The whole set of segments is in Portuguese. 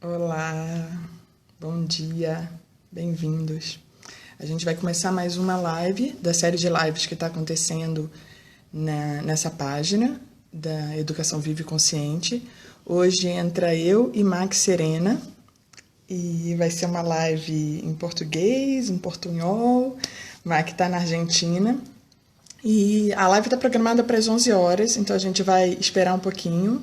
Olá, bom dia, bem-vindos. A gente vai começar mais uma live da série de lives que está acontecendo nessa página da Educação Viva e Consciente. Hoje entra eu e Max Serena e vai ser uma live em português, em portunhol. Max está na Argentina e a live está programada para as 11 horas, então a gente vai esperar um pouquinho.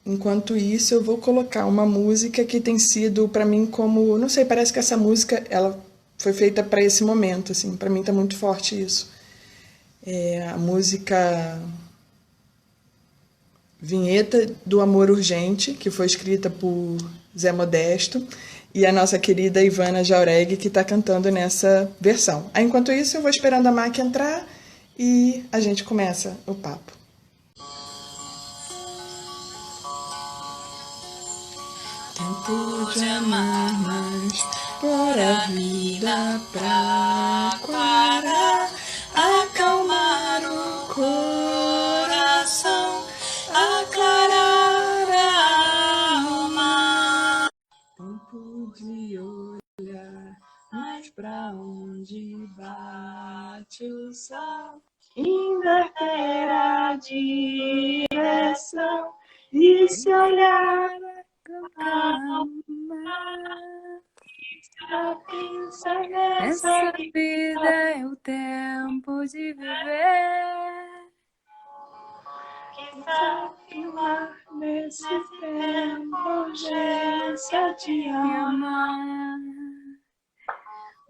Enquanto isso, eu vou colocar uma música que tem sido para mim como, não sei, parece que essa música ela foi feita para esse momento, assim, para mim tá muito forte isso. É a música Vinheta do Amor Urgente, que foi escrita por Zé Modesto, e a nossa querida Ivana Jauregui, que está cantando nessa versão. Aí, enquanto isso, eu vou esperando a Mac entrar e a gente começa o papo. Tempo de amar mais, por a vida pra parar, acalmar o coração, aclarar a alma. Tempo de olhar mais pra onde bate o sol, inverter a direção e se olhar. Essa vida é o tempo de viver. Quizá filmar nesse tempo urgência de amar.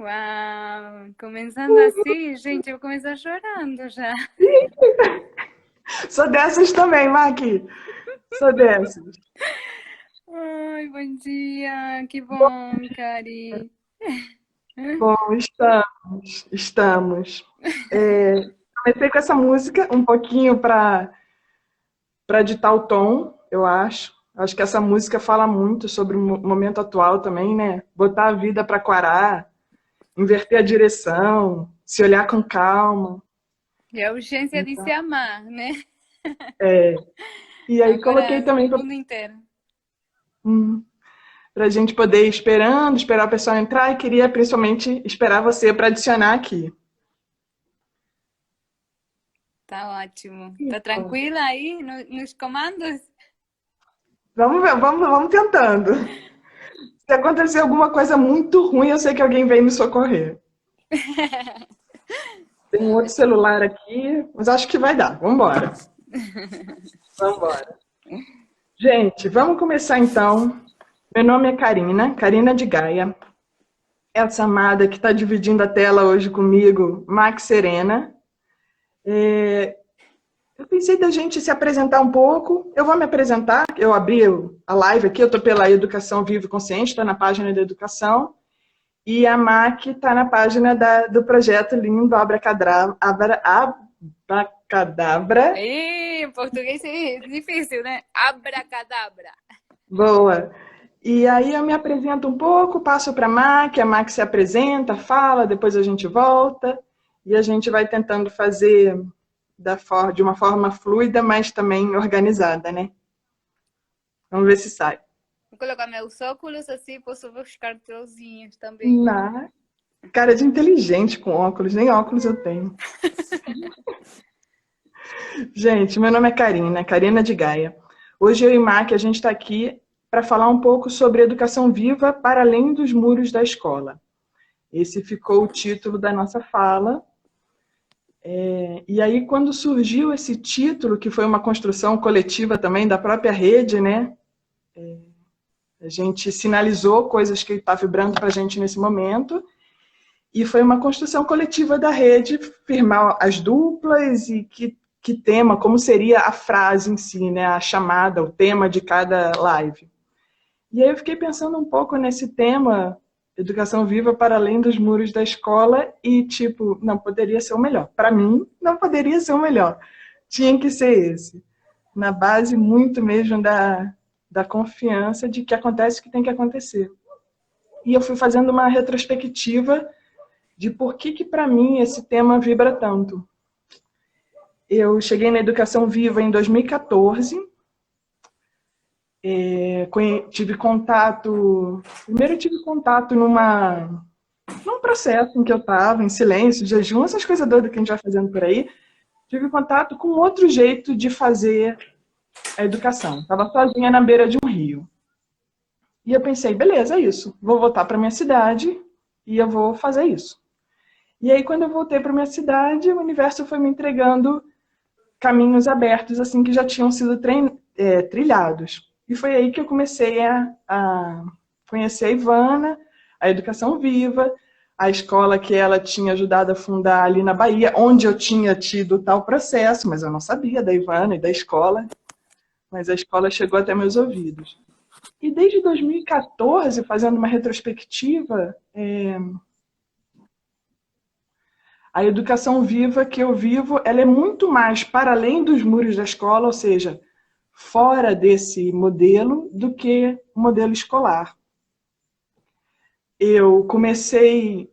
Uau! Começando assim, gente, eu começo chorando já. Sou dessas também, Maqui. Sou dessas. Ai, bom dia! Que bom, Cari! Bom, estamos. Comecei com essa música um pouquinho para ditar o tom, eu acho. Acho que essa música fala muito sobre o momento atual também, né? Botar a vida para quarar, inverter a direção, se olhar com calma. E a urgência de se amar, né? E aí coloquei Agora, também no mundo inteiro. para a gente poder ir esperando, esperar o pessoal entrar, e queria principalmente esperar você para adicionar aqui. Tá ótimo. Tá tranquila aí nos comandos? Vamos ver, vamos tentando. Se acontecer alguma coisa muito ruim, eu sei que alguém vem me socorrer. Tem um outro celular aqui, mas acho que vai dar. Vamos embora. Vamos embora. Gente, vamos começar então. Meu nome é Karina, Karina de Gaia. Essa amada que está dividindo a tela hoje comigo, Max Serena. Eu pensei da gente se apresentar um pouco. Eu vou me apresentar. Eu abri a live aqui, eu estou pela Educação Viva e Consciente, está na página da Educação. E a Mac está na página do projeto lindo Abracadabra. Abracadabra. Ih, português é difícil, né? Abracadabra. Boa. E aí eu me apresento um pouco, passo para a Mac se apresenta, fala, depois a gente volta. E a gente vai tentando fazer de uma forma fluida, mas também organizada, né? Vamos ver se sai. Vou colocar meus óculos assim, posso buscar trozinhos também. Na cara de inteligente com óculos, nem óculos eu tenho. Gente, meu nome é Karina, Karina de Gaia. Hoje eu e Mac, a gente está aqui para falar um pouco sobre educação viva para além dos muros da escola. Esse ficou o título da nossa fala. E aí, quando surgiu esse título, que foi uma construção coletiva também da própria rede, né? A gente sinalizou coisas que está vibrando para a gente nesse momento. E foi uma construção coletiva da rede, firmar as duplas e que tema, como seria a frase em si, né? A chamada, o tema de cada live. E aí eu fiquei pensando um pouco nesse tema, educação viva para além dos muros da escola, e tipo, não poderia ser o melhor. Para mim, não poderia ser o melhor. Tinha que ser esse. Na base muito mesmo da confiança de que acontece o que tem que acontecer. E eu fui fazendo uma retrospectiva de por que para mim esse tema vibra tanto. Eu cheguei na Educação Viva em 2014, tive contato... Primeiro eu tive contato num processo em que eu estava, em silêncio, jejum, essas coisas doidas que a gente vai fazendo por aí. Tive contato com outro jeito de fazer a educação. Estava sozinha na beira de um rio. E eu pensei, beleza, é isso. Vou voltar para minha cidade e eu vou fazer isso. E aí, quando eu voltei para minha cidade, o universo foi me entregando caminhos abertos, assim, que já tinham sido trilhados. E foi aí que eu comecei a conhecer a Ivana, a Educação Viva, a escola que ela tinha ajudado a fundar ali na Bahia, onde eu tinha tido tal processo, mas eu não sabia da Ivana e da escola, mas a escola chegou até meus ouvidos. E desde 2014, fazendo uma retrospectiva, a educação viva que eu vivo, ela é muito mais para além dos muros da escola, ou seja, fora desse modelo, do que o modelo escolar. Eu comecei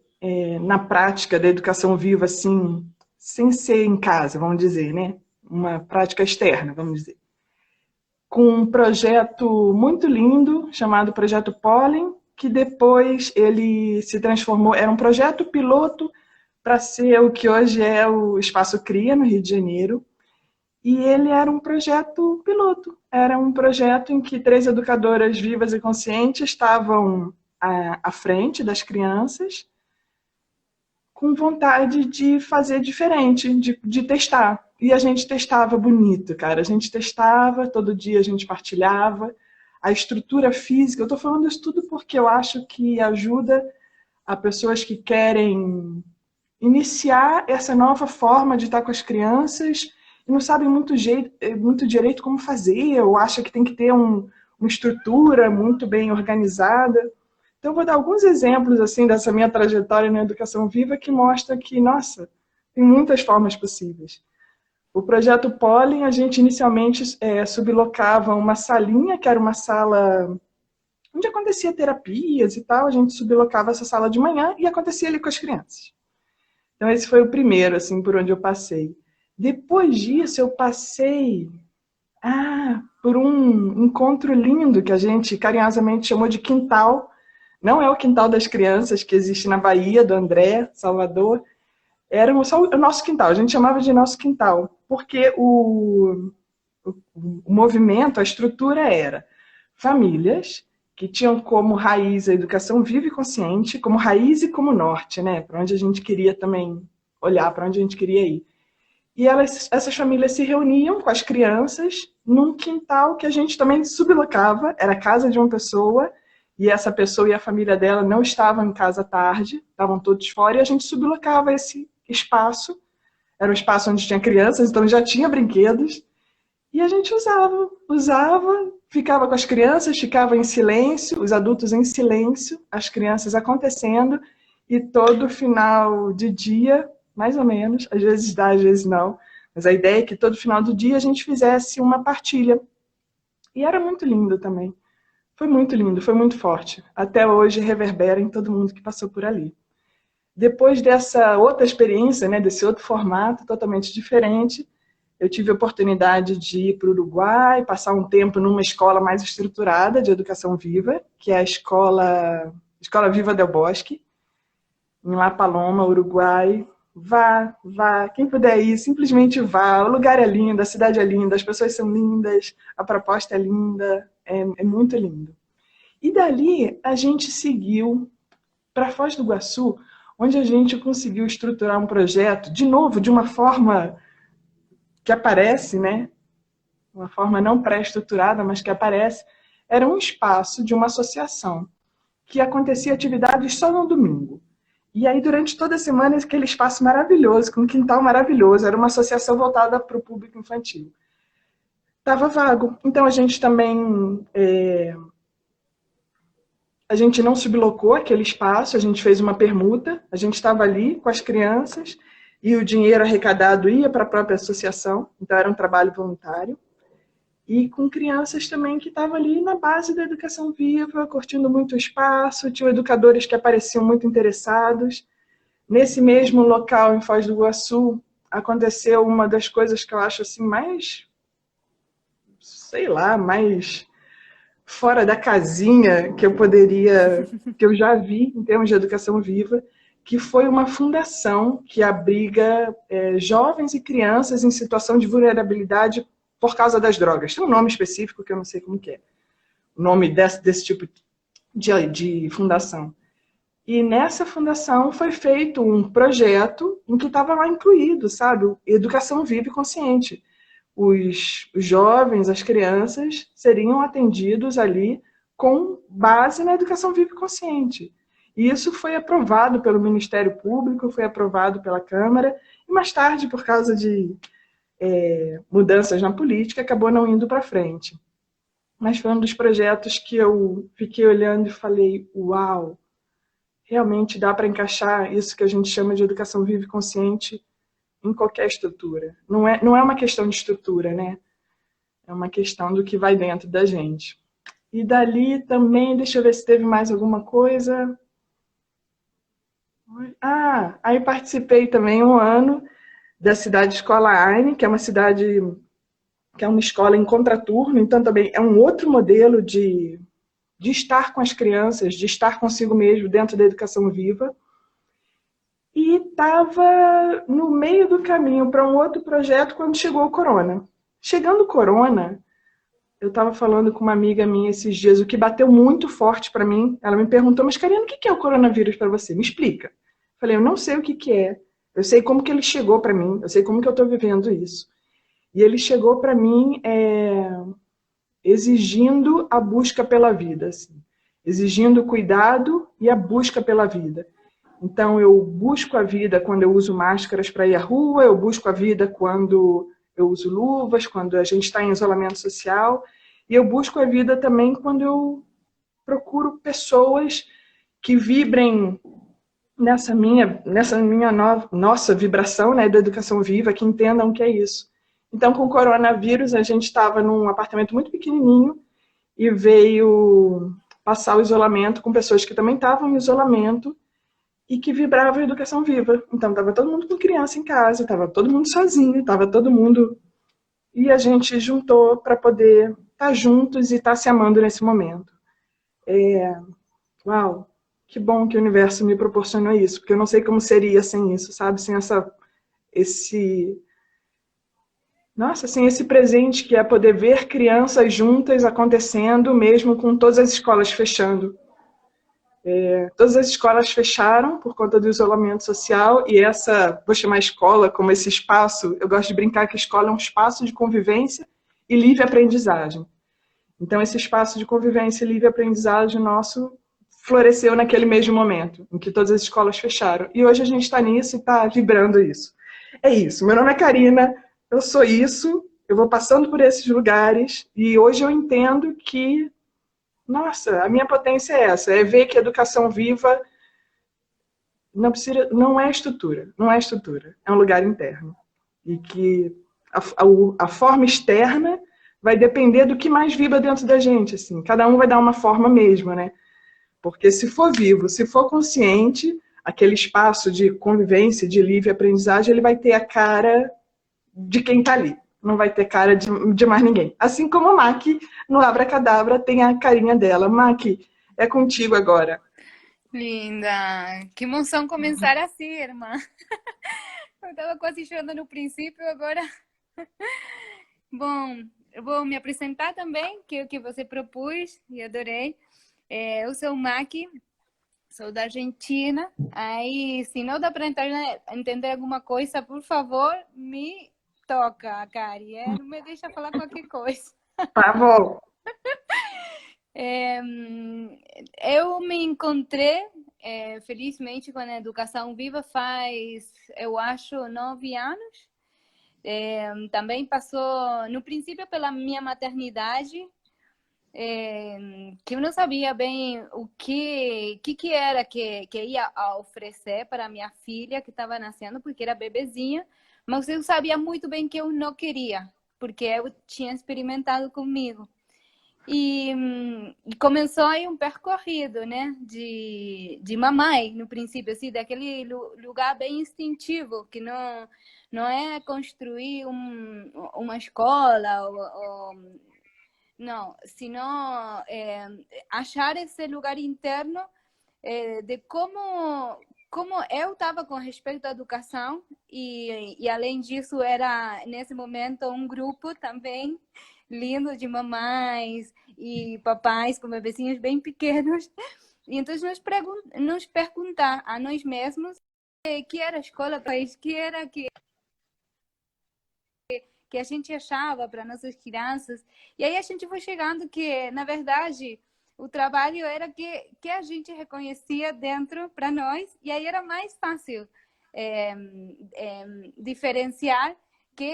na prática da educação viva, assim, sem ser em casa, vamos dizer, né? Uma prática externa, vamos dizer. Com um projeto muito lindo, chamado Projeto Pólen, que depois ele se transformou, era um projeto piloto para ser o que hoje é o Espaço Cria, no Rio de Janeiro. E ele era um projeto piloto. Era um projeto em que 3 educadoras vivas e conscientes estavam à frente das crianças, com vontade de fazer diferente, de testar. E a gente testava bonito, cara. A gente testava, todo dia a gente partilhava. A estrutura física, eu estou falando isso tudo porque eu acho que ajuda a pessoas que querem iniciar essa nova forma de estar com as crianças e não sabem muito direito como fazer, ou acha que tem que ter uma estrutura muito bem organizada. Então, eu vou dar alguns exemplos assim dessa minha trajetória na educação viva que mostra que, nossa, tem muitas formas possíveis. O projeto Pólen, a gente inicialmente sublocava uma salinha, que era uma sala onde acontecia terapias e tal, a gente sublocava essa sala de manhã e acontecia ali com as crianças. Então, esse foi o primeiro, assim, por onde eu passei. Depois disso, eu passei por um encontro lindo que a gente carinhosamente chamou de quintal. Não é o quintal das crianças que existe na Bahia, do André, Salvador. Era só o nosso quintal, a gente chamava de nosso quintal, porque o movimento, a estrutura era famílias que tinham como raiz a educação viva e consciente, como raiz e como norte, né? Para onde a gente queria também olhar, para onde a gente queria ir. E essas famílias se reuniam com as crianças num quintal que a gente também sublocava, era a casa de uma pessoa, e essa pessoa e a família dela não estavam em casa à tarde, estavam todos fora, e a gente sublocava esse espaço. Era um espaço onde tinha crianças, então já tinha brinquedos, e a gente usava, ficava com as crianças, ficava em silêncio, os adultos em silêncio, as crianças acontecendo, e todo final de dia, mais ou menos, às vezes dá, às vezes não, mas a ideia é que todo final do dia a gente fizesse uma partilha. E era muito lindo também. Foi muito lindo, foi muito forte. Até hoje reverbera em todo mundo que passou por ali. Depois dessa outra experiência, né, desse outro formato totalmente diferente, eu tive a oportunidade de ir para o Uruguai, passar um tempo numa escola mais estruturada de educação viva, que é a Escola Viva del Bosque, em La Paloma, Uruguai. Vá, quem puder ir, simplesmente vá. O lugar é lindo, a cidade é linda, as pessoas são lindas, a proposta é linda, é muito lindo. E dali a gente seguiu para Foz do Iguaçu, onde a gente conseguiu estruturar um projeto, de novo, de uma forma que aparece, né? Uma forma não pré-estruturada, mas que aparece. Era um espaço de uma associação que acontecia atividades só no domingo. E aí, durante toda a semana, aquele espaço maravilhoso, com um quintal maravilhoso, era uma associação voltada para o público infantil. Estava vago. Então, a gente também... A gente não sublocou aquele espaço, a gente fez uma permuta, a gente estava ali com as crianças e o dinheiro arrecadado ia para a própria associação, então era um trabalho voluntário. E com crianças também que estavam ali na base da educação viva, curtindo muito o espaço, tinham educadores que apareciam muito interessados. Nesse mesmo local, em Foz do Iguaçu, aconteceu uma das coisas que eu acho assim mais, sei lá, mais fora da casinha que eu poderia, que eu já vi em termos de educação viva, que foi uma fundação que abriga jovens e crianças em situação de vulnerabilidade por causa das drogas. Tem um nome específico que eu não sei como que é, o nome desse tipo de fundação. E nessa fundação foi feito um projeto em que estava lá incluído, sabe, educação viva e consciente. Os jovens, as crianças, seriam atendidos ali com base na educação viva e consciente. E isso foi aprovado pelo Ministério Público, foi aprovado pela Câmara, e mais tarde, por causa de mudanças na política, acabou não indo para frente. Mas foi um dos projetos que eu fiquei olhando e falei, uau, realmente dá para encaixar isso que a gente chama de educação viva e consciente em qualquer estrutura. Não é uma questão de estrutura, né? É uma questão do que vai dentro da gente. E dali também, deixa eu ver se teve mais alguma coisa. Aí participei também um ano da cidade Escola Aine, que é uma cidade, que é uma escola em contraturno, então também é um outro modelo de estar com as crianças, de estar consigo mesmo dentro da educação viva. E estava no meio do caminho para um outro projeto quando chegou o corona. Chegando o corona, eu estava falando com uma amiga minha esses dias, o que bateu muito forte para mim. Ela me perguntou, mas Karina, o que é o coronavírus para você? Me explica. Falei, eu não sei o que é. Eu sei como que ele chegou para mim, eu sei como que eu estou vivendo isso. E ele chegou para mim exigindo a busca pela vida, assim. Exigindo o cuidado e a busca pela vida. Então, eu busco a vida quando eu uso máscaras para ir à rua, eu busco a vida quando eu uso luvas, quando a gente está em isolamento social, e eu busco a vida também quando eu procuro pessoas que vibrem nossa vibração, né, da educação viva, que entendam o que é isso. Então, com o coronavírus, a gente estava num apartamento muito pequenininho e veio passar o isolamento com pessoas que também estavam em isolamento e que vibrava a educação viva. Então, estava todo mundo com criança em casa, estava todo mundo sozinho, estava todo mundo... E a gente juntou para poder estar juntos e estar se amando nesse momento. Uau, que bom que o universo me proporcionou isso, porque eu não sei como seria sem isso, sabe? Sem esse presente que é poder ver crianças juntas acontecendo, mesmo com todas as escolas fechando. Todas as escolas fecharam por conta do isolamento social e vou chamar a escola como esse espaço, eu gosto de brincar que a escola é um espaço de convivência e livre aprendizagem. Então, esse espaço de convivência e livre aprendizagem nosso floresceu naquele mesmo momento, em que todas as escolas fecharam. E hoje a gente está nisso e está vibrando isso. É isso, meu nome é Karina, eu sou isso, eu vou passando por esses lugares e hoje eu entendo que nossa, a minha potência é essa, é ver que a educação viva não é estrutura, não é estrutura, é um lugar interno. E que a forma externa vai depender do que mais vibra dentro da gente, assim. Cada um vai dar uma forma mesmo, né? Porque se for vivo, se for consciente, aquele espaço de convivência, de livre aprendizagem, ele vai ter a cara de quem está ali. Não vai ter cara de mais ninguém. Assim como a Maqui, no Abracadabra, tem a carinha dela. Maqui, é contigo agora. Linda! Que emoção começar assim, irmã. Eu estava quase chorando no princípio, agora... Bom, eu vou me apresentar também, que é o que você propôs, e adorei. Eu sou Maqui, sou da Argentina. Aí, se não dá para entender alguma coisa, por favor, me toca, Kari. Não me deixa falar qualquer coisa. Tá bom. Eu me encontrei, felizmente, com a educação viva faz, eu acho, 9 anos. Também passou, no princípio, pela minha maternidade, que eu não sabia bem o que era que ia oferecer para minha filha que estava nascendo, porque era bebezinha, mas eu sabia muito bem que eu não queria, porque eu tinha experimentado comigo. E começou aí um percorrido, né, de mamãe, no princípio, assim, daquele lugar bem instintivo, que não é construir uma escola, não, senão achar esse lugar interno de como eu estava com respeito à educação e além disso era nesse momento um grupo também lindo de mamães e papais com bebezinhos bem pequenos. E então nos perguntar a nós mesmos que era a escola, país, que era que a gente achava para nossas crianças. E aí a gente foi chegando que, na verdade, o trabalho era que a gente reconhecia dentro para nós, e aí era mais fácil diferenciar que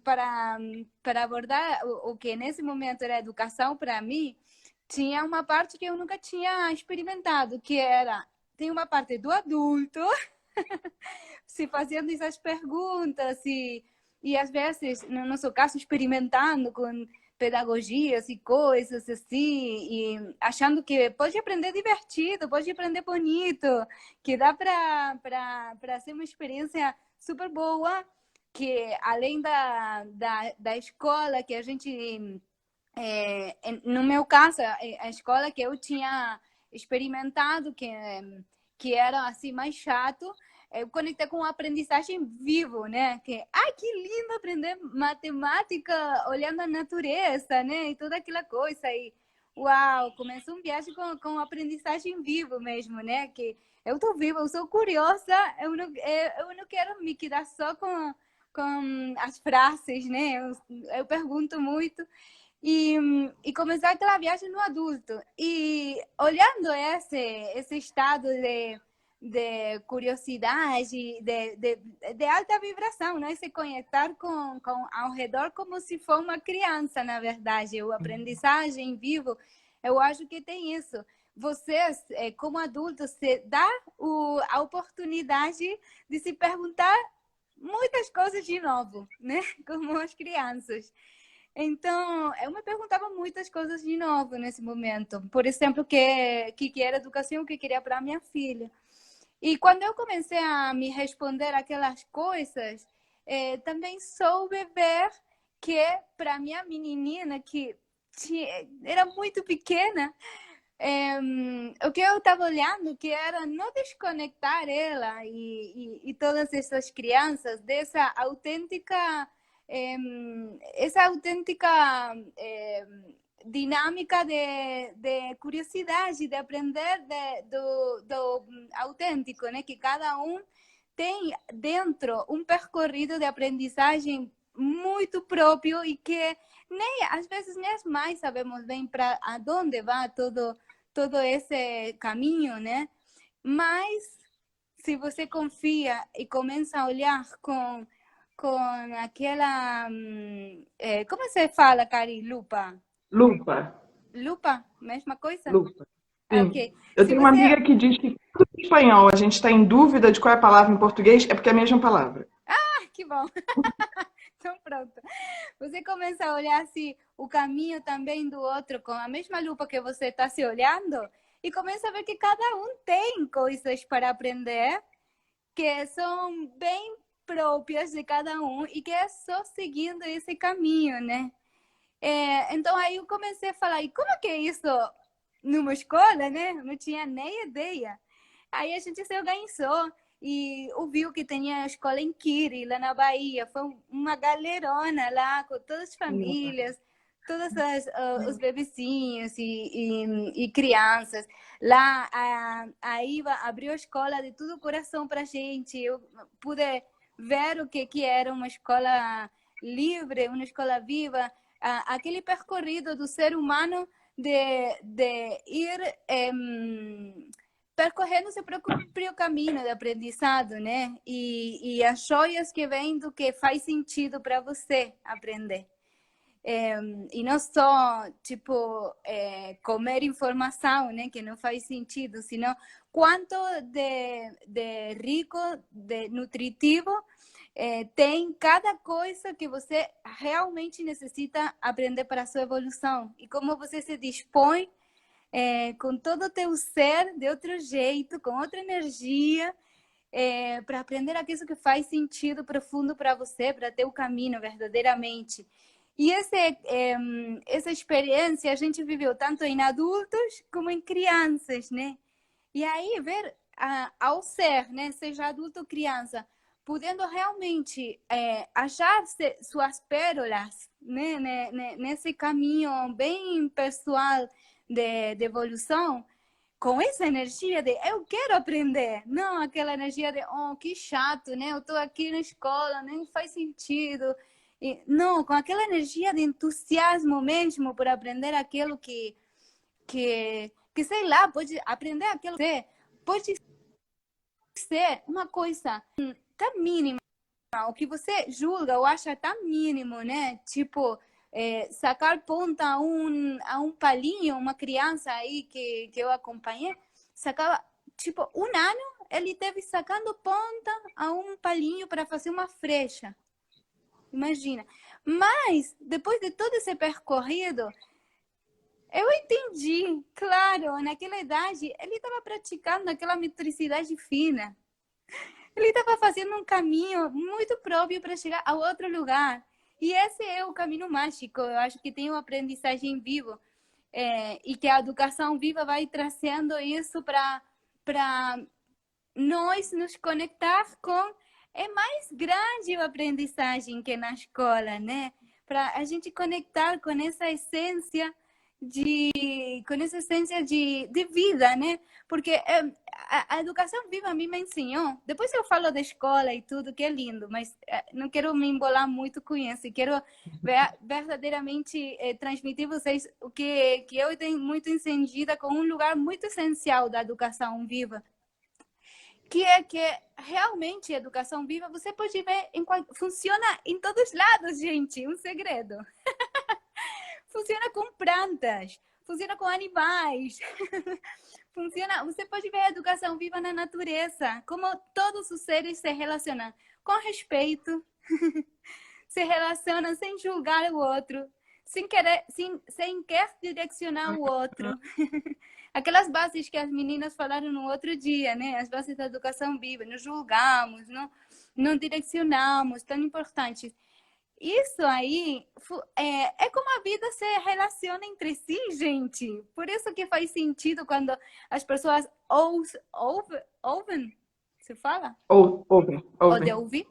para abordar o que nesse momento era educação para mim, tinha uma parte que eu nunca tinha experimentado, que era, tem uma parte do adulto se fazendo essas perguntas e às vezes, no nosso caso, experimentando com pedagogias e coisas assim, e achando que pode aprender divertido, pode aprender bonito, que dá para ser uma experiência super boa, que além da escola que a gente no meu caso, a escola que eu tinha experimentado, que era assim mais chato, eu conectei com a aprendizagem vivo, né? Que, ai, que lindo aprender matemática olhando a natureza, né? E toda aquela coisa. E, uau, começou uma viagem com aprendizagem vivo mesmo, né? Que eu tô viva, eu sou curiosa, eu não quero me quedar só com as frases, né? Eu pergunto muito. E começar aquela viagem no adulto. E olhando esse estado de curiosidade, de alta vibração, né? Se conectar com ao redor como se for uma criança, na verdade. O aprendizagem vivo, eu acho que tem isso. Vocês, como adultos, se dá a oportunidade de se perguntar muitas coisas de novo, né? Como as crianças. Então, eu me perguntava muitas coisas de novo nesse momento. Por exemplo, o que era educação, o que queria para minha filha. E quando eu comecei a me responder aquelas coisas, também soube ver que para minha menininha, que era muito pequena, o que eu estava olhando que era não desconectar ela e todas essas crianças dessa autêntica essa autêntica dinâmica de curiosidade, de aprender do autêntico, né? Que cada um tem dentro um percorrido de aprendizagem muito próprio e que nem às vezes nem as mães sabemos bem para onde vai todo esse caminho, né? Mas se você confia e começa a olhar com aquela como se fala, Cari? Lupa? Lupa. Lupa? Mesma coisa? Lupa. Ah, Sim. ok. Eu Se tenho uma você amiga que diz que quando em espanhol a gente está em dúvida de qual é a palavra em português, é porque é a mesma palavra. que bom. Então, pronto. Você começa a olhar assim, o caminho também do outro com a mesma lupa que você está se olhando e começa a ver que cada um tem coisas para aprender que são bem próprias de cada um e que é só seguindo esse caminho, né? Então aí eu comecei a falar, e como que é isso numa escola, né? Não tinha nem ideia. Aí a gente se organizou e ouviu que tinha a escola em Quiri, lá na Bahia. Foi uma galerona lá, com todas as famílias, todos os bebecinhos e crianças. Lá a Iva abriu a escola de todo o coração para a gente. Eu pude ver o que era uma escola livre, uma escola viva, aquele percorrido do ser humano de ir percorrendo seu próprio caminho de aprendizado, né? E as joias que vêm do que faz sentido para você aprender. E não só, tipo, comer informação, né? Que não faz sentido, senão quanto de rico, de nutritivo tem cada coisa que você realmente necessita aprender para a sua evolução. E como você se dispõe com todo o teu ser de outro jeito, com outra energia, para aprender aquilo que faz sentido profundo para você, para ter o caminho verdadeiramente. E essa experiência a gente viveu tanto em adultos como em crianças, né? E aí ver ao ser, né, seja adulto ou criança, podendo realmente achar suas pérolas, né, nesse caminho bem pessoal de evolução, com essa energia de eu quero aprender, não aquela energia de oh, que chato, né? Eu estou aqui na escola, nem faz sentido. E, não, com aquela energia de entusiasmo mesmo por aprender aquilo que sei lá, pode aprender aquilo que pode ser uma coisa tão mínima, o que você julga ou acha tão mínimo, né? Tipo, sacar ponta a um palhinho, uma criança aí que eu acompanhei, sacava, tipo, um ano ele teve sacando ponta a um palhinho para fazer uma flecha. Imagina. Mas, depois de todo esse percorrido, eu entendi, claro, naquela idade, ele estava praticando aquela metricidade fina. Ele estava fazendo um caminho muito próprio para chegar a outro lugar. E esse é o caminho mágico. Eu acho que tem uma aprendizagem viva e que a educação viva vai trazendo isso para nós nos conectar com é mais grande a aprendizagem que na escola, né? Para a gente conectar com essa essência de vida, né? Porque a educação viva a mim me ensinou. Depois eu falo da escola e tudo, que é lindo, mas não quero me embolar muito com isso. Quero verdadeiramente transmitir vocês o que eu tenho muito encendida com um lugar muito essencial da educação viva, que é que realmente a educação viva você pode ver funciona em todos os lados, gente. Um segredo. Funciona com plantas, funciona com animais, funciona. Você pode ver a educação viva na natureza, como todos os seres se relacionam com respeito, se relacionam sem julgar o outro, sem querer direcionar o outro. Aquelas bases que as meninas falaram no outro dia, né? As bases da educação viva, não julgamos, não direcionamos, tão importantes. Isso aí é como a vida se relaciona entre si, gente. Por isso que faz sentido quando as pessoas ouvem, se fala? Ouvem. Ou de ouvir?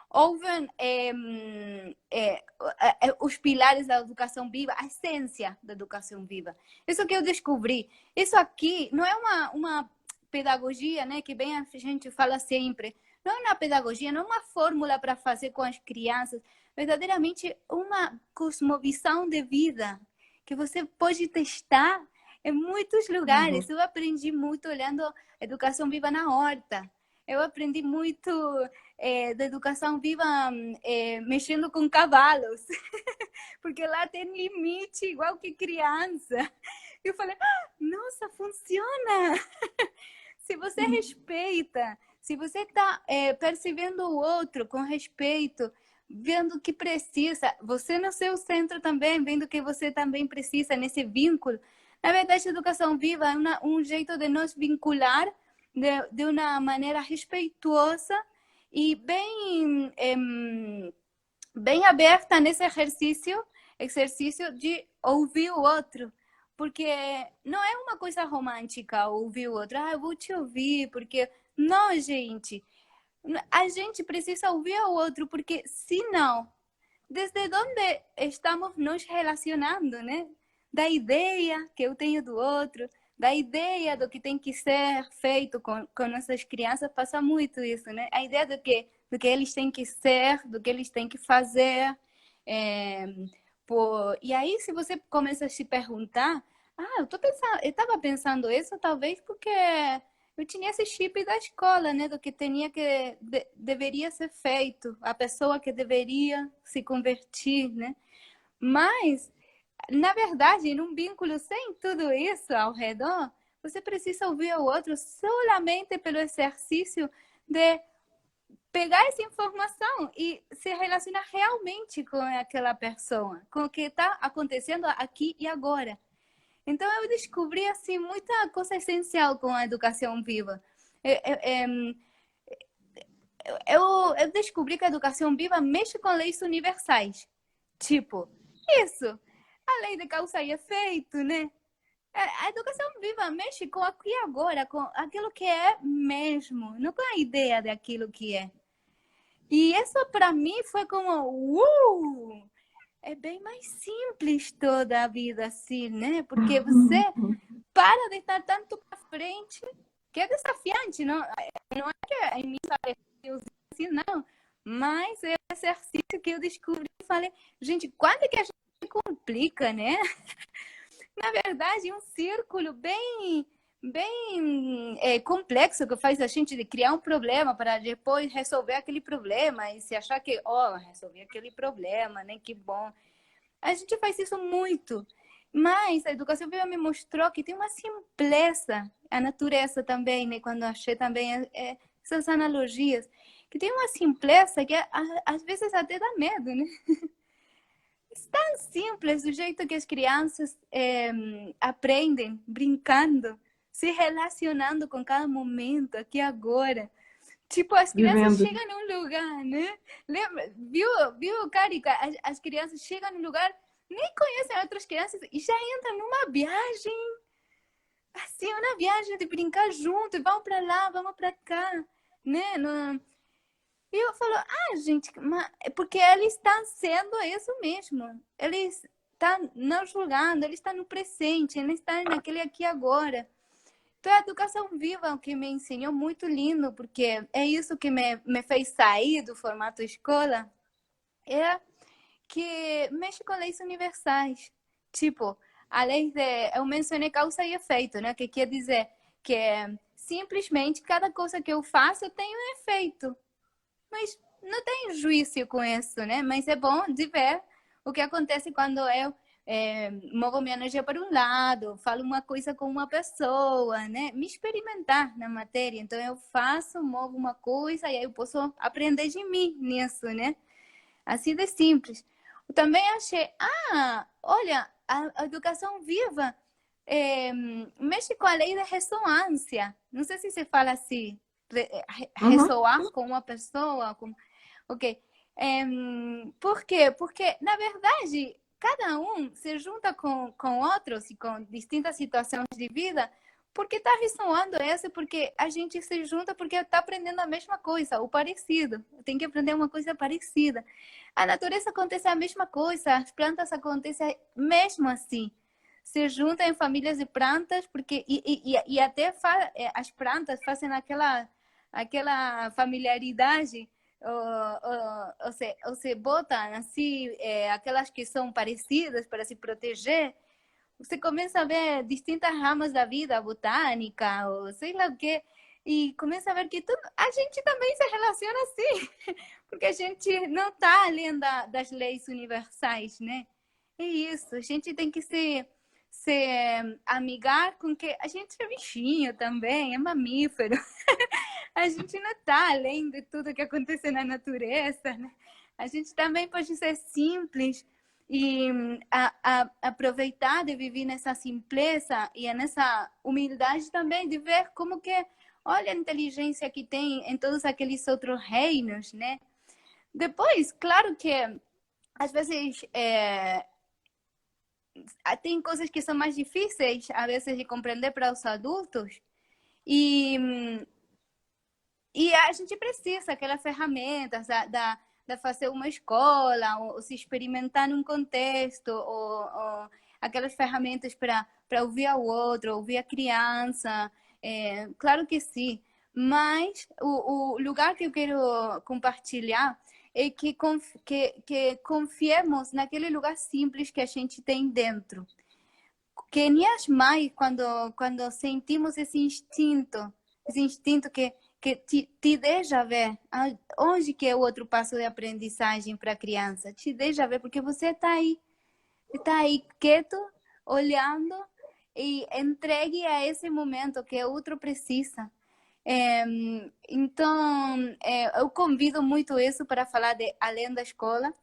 Ouvem os pilares da educação viva, a essência da educação viva. Isso que eu descobri. Isso aqui não é uma pedagogia, né, que bem a gente fala sempre. Não é uma pedagogia, não é uma fórmula para fazer com as crianças. Verdadeiramente uma cosmovisão de vida que você pode testar em muitos lugares. Eu aprendi muito olhando educação viva na horta. Eu aprendi muito da educação viva mexendo com cavalos, porque lá tem limite igual que criança. Eu falei, nossa, funciona! Se você respeita, se você está percebendo o outro com respeito, vendo o que precisa, você no seu centro também, vendo que você também precisa nesse vínculo. Na verdade, a educação viva é um jeito de nos vincular de uma maneira respeitosa e bem aberta nesse exercício de ouvir o outro. Porque não é uma coisa romântica ouvir o outro. Eu vou te ouvir, porque... Não, gente. A gente precisa ouvir o outro, porque senão, desde onde estamos nos relacionando, né? Da ideia que eu tenho do outro, da ideia do que tem que ser feito com nossas crianças, passa muito isso, né? A ideia do que eles têm que ser, do que eles têm que fazer. E aí, se você começa a se perguntar, eu estava pensando isso talvez porque eu tinha esse chip da escola, né? Do que deveria ser feito, a pessoa que deveria se convertir, né? Mas na verdade, num vínculo sem tudo isso ao redor, você precisa ouvir o outro solamente pelo exercício de pegar essa informação e se relacionar realmente com aquela pessoa, com o que está acontecendo aqui e agora. Então, eu descobri assim muita coisa essencial com a educação viva. Eu descobri que a educação viva mexe com leis universais. Tipo, Isso, a lei de causa e efeito, né? A educação viva mexe com aqui e agora, com aquilo que é mesmo, não com a ideia daquilo que é. E isso para mim foi como, é bem mais simples toda a vida assim, né? Porque você para de estar tanto para frente, que é desafiante, não? Não é que em mim pareceu assim, não. Mas é um exercício que eu descobri e falei, gente, quando é que a gente complica, né? Na verdade, é um círculo bem complexo que faz a gente de criar um problema para depois resolver aquele problema e se achar que, resolvi aquele problema, né? Que bom. A gente faz isso muito. Mas a educação viva me mostrou que tem uma simpleza, a natureza também, né? Quando achei também essas analogias, que tem uma simpleza que às vezes até dá medo, né? Tão simples o jeito que as crianças aprendem, brincando, se relacionando com cada momento, aqui agora. Tipo, as crianças Vivendo. chegam num lugar, né? Lembra? Viu, Carica? As crianças chegam num lugar, nem conhecem outras crianças e já entram numa viagem, assim, uma viagem de brincar junto, vão para lá, vamos para cá, né? E eu falo, gente, mas porque eles estão sendo isso mesmo. Eles estão não julgando, eles estão no presente, eles estão naquele aqui e agora. Então, a educação viva, o que me ensinou muito lindo, porque é isso que me fez sair do formato escola, é que mexe com leis universais. Tipo, a lei eu mencionei causa e efeito, né? Que quer dizer que simplesmente cada coisa que eu faço tem um efeito. Mas não tem juízo com isso, né? Mas é bom de ver o que acontece quando eu movo minha energia para um lado, falo uma coisa com uma pessoa, né? Me experimentar na matéria. Então, eu faço, movo uma coisa e aí eu posso aprender de mim nisso, né? Assim de simples. Eu também achei, olha, a educação viva mexe com a lei da ressonância. Não sei se se fala assim, Uhum. ressoar com uma pessoa, ok. Por quê? Porque, na verdade, cada um se junta com outros e com distintas situações de vida porque está ressoando essa, porque a gente se junta porque está aprendendo a mesma coisa, o parecido. Tem que aprender uma coisa parecida. A natureza acontece a mesma coisa, as plantas acontecem mesmo assim. Se juntam em famílias de plantas, porque e até as plantas fazem aquela familiaridade ou se botam assim, aquelas que são parecidas para se proteger, você começa a ver distintas ramas da vida, botânica, ou sei lá o quê, e começa a ver que a gente também se relaciona assim, porque a gente não está além das leis universais, né? É isso, a gente tem que se amigar com que a gente é bichinho também, é mamífero. A gente não está além de tudo que acontece na natureza, né? A gente também pode ser simples e aproveitar de viver nessa simpleza e nessa humildade também de ver como que, olha a inteligência que tem em todos aqueles outros reinos, né? Depois, claro que às vezes tem coisas que são mais difíceis, às vezes, de compreender para os adultos e E a gente precisa aquelas ferramentas da fazer uma escola, ou se experimentar num contexto, ou aquelas ferramentas para ouvir ao outro, ouvir a criança. Claro que sim, mas o lugar que eu quero compartilhar é que confiemos naquele lugar simples que a gente tem dentro. Que nem as mães, quando sentimos esse instinto que te deixa ver onde que é o outro passo de aprendizagem para a criança. Te deixa ver, porque você está aí quieto, olhando e entregue a esse momento que o outro precisa. Então, eu convido muito isso para falar de além da escola.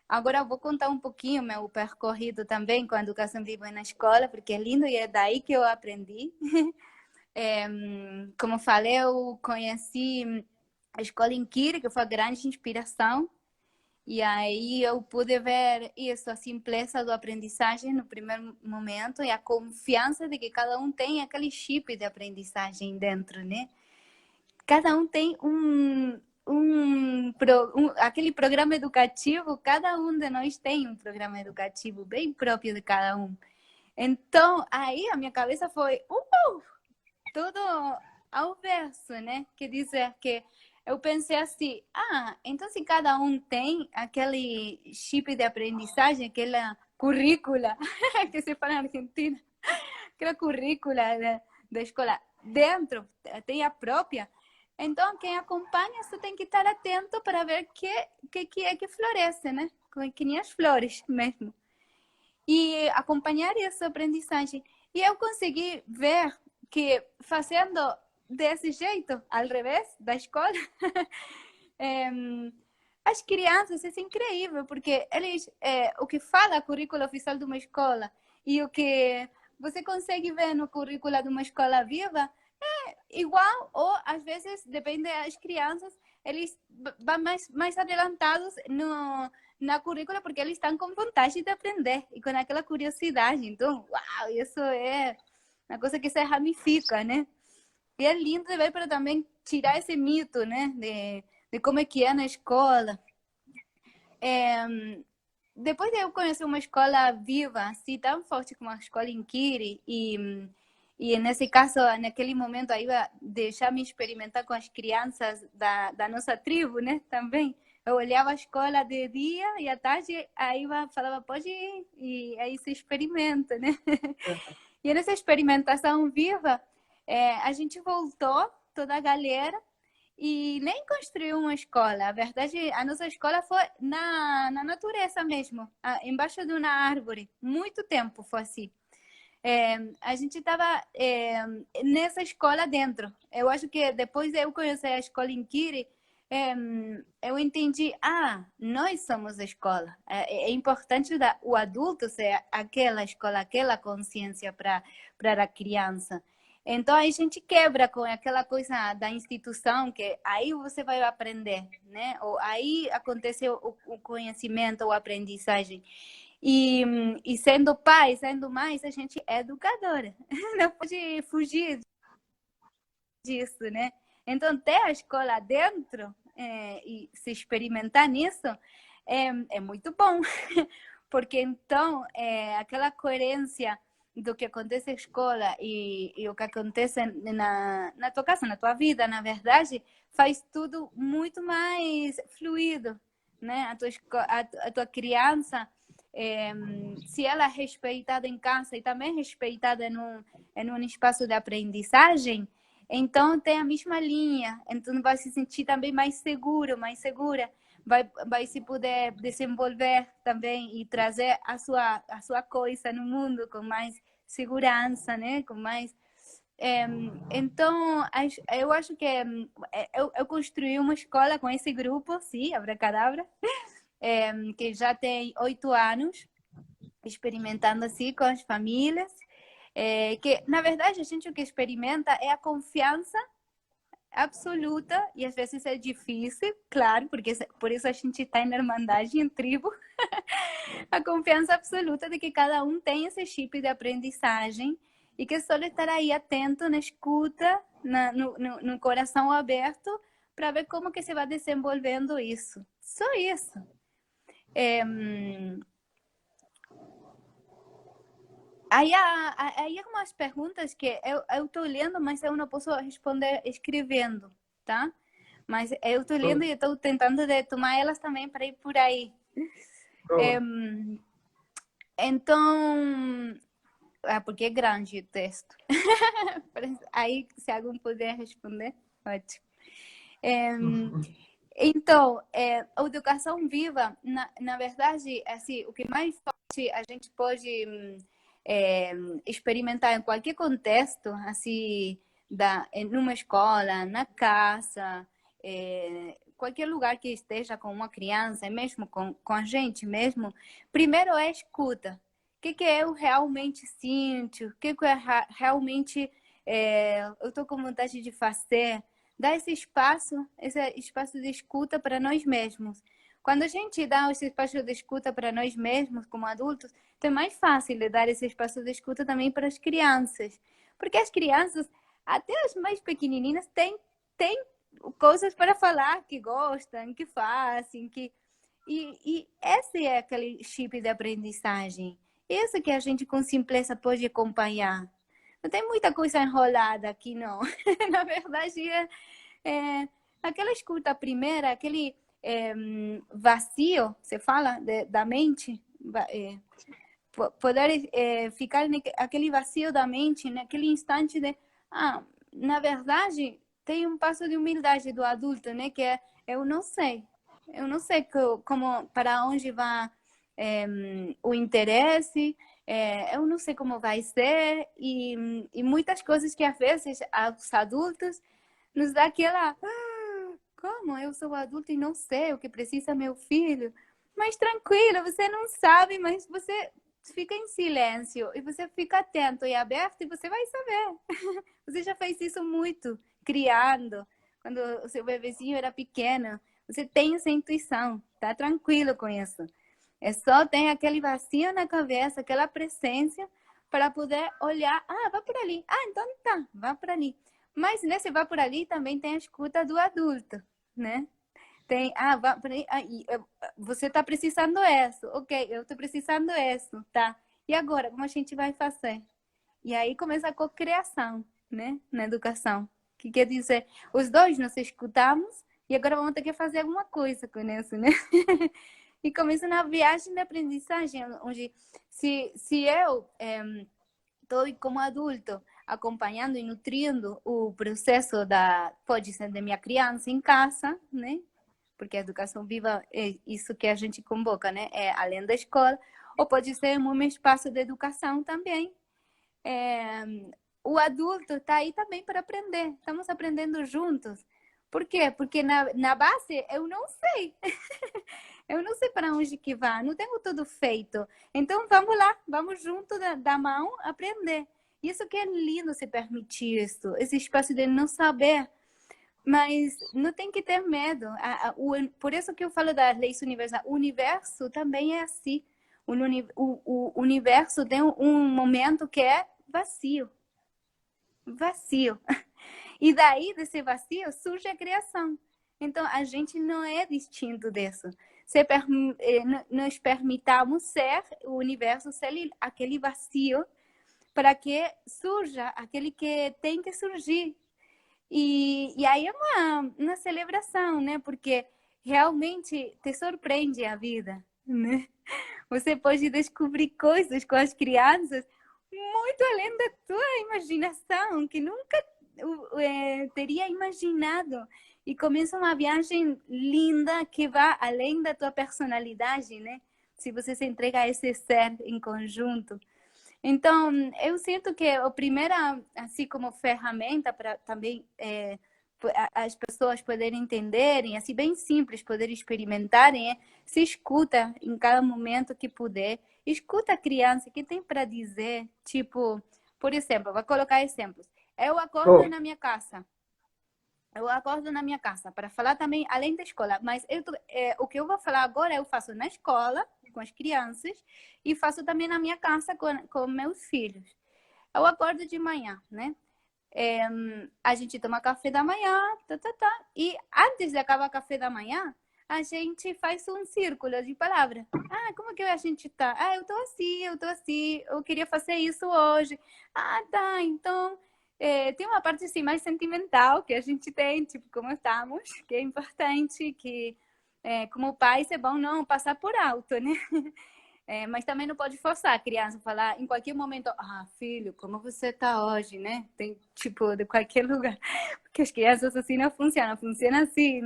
Agora eu vou contar um pouquinho meu percorrido também com a educação viva na escola, porque é lindo e é daí que eu aprendi. Como falei, eu conheci a escola em Kiri, que foi a grande inspiração. E aí eu pude ver isso, a simpleza do aprendizagem no primeiro momento e a confiança de que cada um tem aquele chip de aprendizagem dentro, né? Cada um tem aquele programa educativo, cada um de nós tem um programa educativo bem próprio de cada um. Então, aí a minha cabeça foi tudo ao verso, né? Quer dizer que eu pensei assim, então se cada um tem aquele chip de aprendizagem, aquela currícula que se fala na Argentina, aquela currícula da escola dentro, tem a própria. Então, quem acompanha só tem que estar atento para ver que é que floresce, né? Que nem as flores mesmo. E acompanhar essa aprendizagem. E eu consegui ver que fazendo desse jeito, ao revés da escola, as crianças, isso é incrível, porque eles, o que fala o currículo oficial de uma escola e o que você consegue ver no currículo de uma escola viva é igual, ou às vezes, depende das crianças, eles vão mais adelantados na currícula porque eles estão com vontade de aprender e com aquela curiosidade. Então, uau, isso é uma coisa que se ramifica, né? E é lindo de ver, para também tirar esse mito, né? De como é que é na escola. Depois de eu conhecer uma escola viva, assim, tão forte como a escola Inquiri, e nesse caso, naquele momento, aí ia deixar me experimentar com as crianças da nossa tribo, né? Também. Eu olhava a escola de dia e à tarde, aí falava, pode ir, e aí se experimenta, né? E nessa experimentação viva, a gente voltou, toda a galera, e nem construiu uma escola. A verdade, a nossa escola foi na natureza mesmo, embaixo de uma árvore. Muito tempo foi assim. A gente estava nessa escola dentro. Eu acho que depois de eu conhecer a escola Inquiri, eu entendi, nós somos a escola. É importante o adulto ser aquela escola, aquela consciência para a criança. Então, a gente quebra com aquela coisa da instituição, que aí você vai aprender, né? Ou aí acontece o conhecimento, a aprendizagem. E sendo pai, sendo mãe, a gente é educadora. Não pode fugir disso, né? Então, ter a escola dentro e se experimentar nisso é muito bom. Porque, então, aquela coerência do que acontece na escola e o que acontece na tua casa, na tua vida, na verdade, faz tudo muito mais fluido, né? A tua criança, se ela é respeitada em casa e também respeitada em um espaço de aprendizagem, então tem a mesma linha, então vai se sentir também mais seguro, mais segura, vai se poder desenvolver também e trazer a sua coisa no mundo com mais segurança, né? Com mais então, eu acho que eu construí uma escola com esse grupo, sim, Abracadabra, que já tem 8 anos, experimentando assim com as famílias, que na verdade a gente o que experimenta é a confiança absoluta, e às vezes é difícil, claro, porque por isso a gente está em irmandade, em tribo, a confiança absoluta de que cada um tem esse chip de aprendizagem e que só estar aí atento na escuta, no coração aberto, para ver como que se vai desenvolvendo isso. Só isso. Aí há algumas perguntas que eu estou lendo, mas eu não posso responder escrevendo, tá? Mas eu estou lendo e estou tentando tomar elas também para ir por aí. Então, porque é grande o texto. Aí, se alguém puder responder, ótimo. Então, a educação viva, na verdade, assim, o que mais forte a gente pode experimentar em qualquer contexto, assim, numa escola, na casa, qualquer lugar que esteja com uma criança, mesmo com a gente mesmo, primeiro é a escuta. O que eu realmente sinto? O que eu realmente eu estou com vontade de fazer? Dar esse espaço de escuta para nós mesmos. Quando a gente dá esse espaço de escuta para nós mesmos, como adultos, então é mais fácil de dar esse espaço de escuta também para as crianças. Porque as crianças, até as mais pequenininhas, têm coisas para falar que gostam, que fazem, que... E esse é aquele chip de aprendizagem. Isso que a gente com simpleza pode acompanhar. Não tem muita coisa enrolada aqui, não. Na verdade, é aquela escuta primeira, aquele vazio, você fala, da mente, poder ficar naquele vazio da mente, naquele instante de, na verdade, tem um passo de humildade do adulto, né? Que é, eu não sei como, para onde vai o interesse, eu não sei como vai ser, e muitas coisas que às vezes os adultos nos dá aquela, como eu sou adulto e não sei o que precisa meu filho, mas tranquilo, você não sabe, mas você fica em silêncio e você fica atento e aberto e você vai saber. Você já fez isso muito, criando, quando o seu bebezinho era pequeno. Você tem essa intuição, tá tranquilo com isso. É só ter aquele vazio na cabeça, aquela presença para poder olhar. Vá por ali. Então tá, vá por ali. Mas nesse vá por ali também tem a escuta do adulto, né? Tem, vá por aí. Você tá precisando disso. Ok, eu tô precisando disso, tá? E agora, como a gente vai fazer? E aí começa a cocriação, né? Na educação. Que quer dizer, os dois nos escutamos e agora vamos ter que fazer alguma coisa com isso, né? E começa na viagem de aprendizagem, onde se eu estou como adulto acompanhando e nutrindo o processo pode ser da minha criança em casa, né? Porque a educação viva é isso que a gente convoca, né? É além da escola, ou pode ser um espaço de educação também. O adulto está aí também para aprender. Estamos aprendendo juntos. Por quê? Porque na base eu não sei. Eu não sei para onde que vai, não tenho tudo feito. Então vamos lá, vamos junto da mão aprender. Isso que é lindo se permitir isso, esse espaço de não saber. Mas não tem que ter medo. Por isso que eu falo das leis universais. O universo também é assim. O universo tem um momento que é vazio. Vazio. E daí, desse vazio, surge a criação. Então, a gente não é distinto disso. Nós permitamos ser, o universo ser aquele vazio para que surja aquele que tem que surgir. E aí é uma celebração, né? Porque realmente te surpreende a vida, né? Você pode descobrir coisas com as crianças muito além da tua imaginação, que nunca teria imaginado. E começa uma viagem linda que vai além da tua personalidade, né? Se você se entrega a esse ser em conjunto. Então, eu sinto que a primeira, assim como ferramenta para também as pessoas poderem entenderem, assim, bem simples, poderem experimentarem, se escuta em cada momento que puder. Escuta a criança, o que tem para dizer. Tipo, por exemplo, vou colocar exemplos. Eu acordo na minha casa. Eu acordo na minha casa para falar também além da escola, mas o que eu vou falar agora eu faço na escola com as crianças e faço também na minha casa com meus filhos. Eu acordo de manhã, né? A gente toma café da manhã, e antes de acabar o café da manhã, a gente faz um círculo de palavras. Como que a gente tá? Eu tô assim, eu queria fazer isso hoje. Tá, então... tem uma parte assim, mais sentimental que a gente tem, tipo, como estamos, que é importante, que como pais é bom não passar por alto, né? Mas também não pode forçar a criança a falar em qualquer momento, filho, como você está hoje, né? Tem, tipo, de qualquer lugar. Porque as crianças assim não funcionam, funciona assim,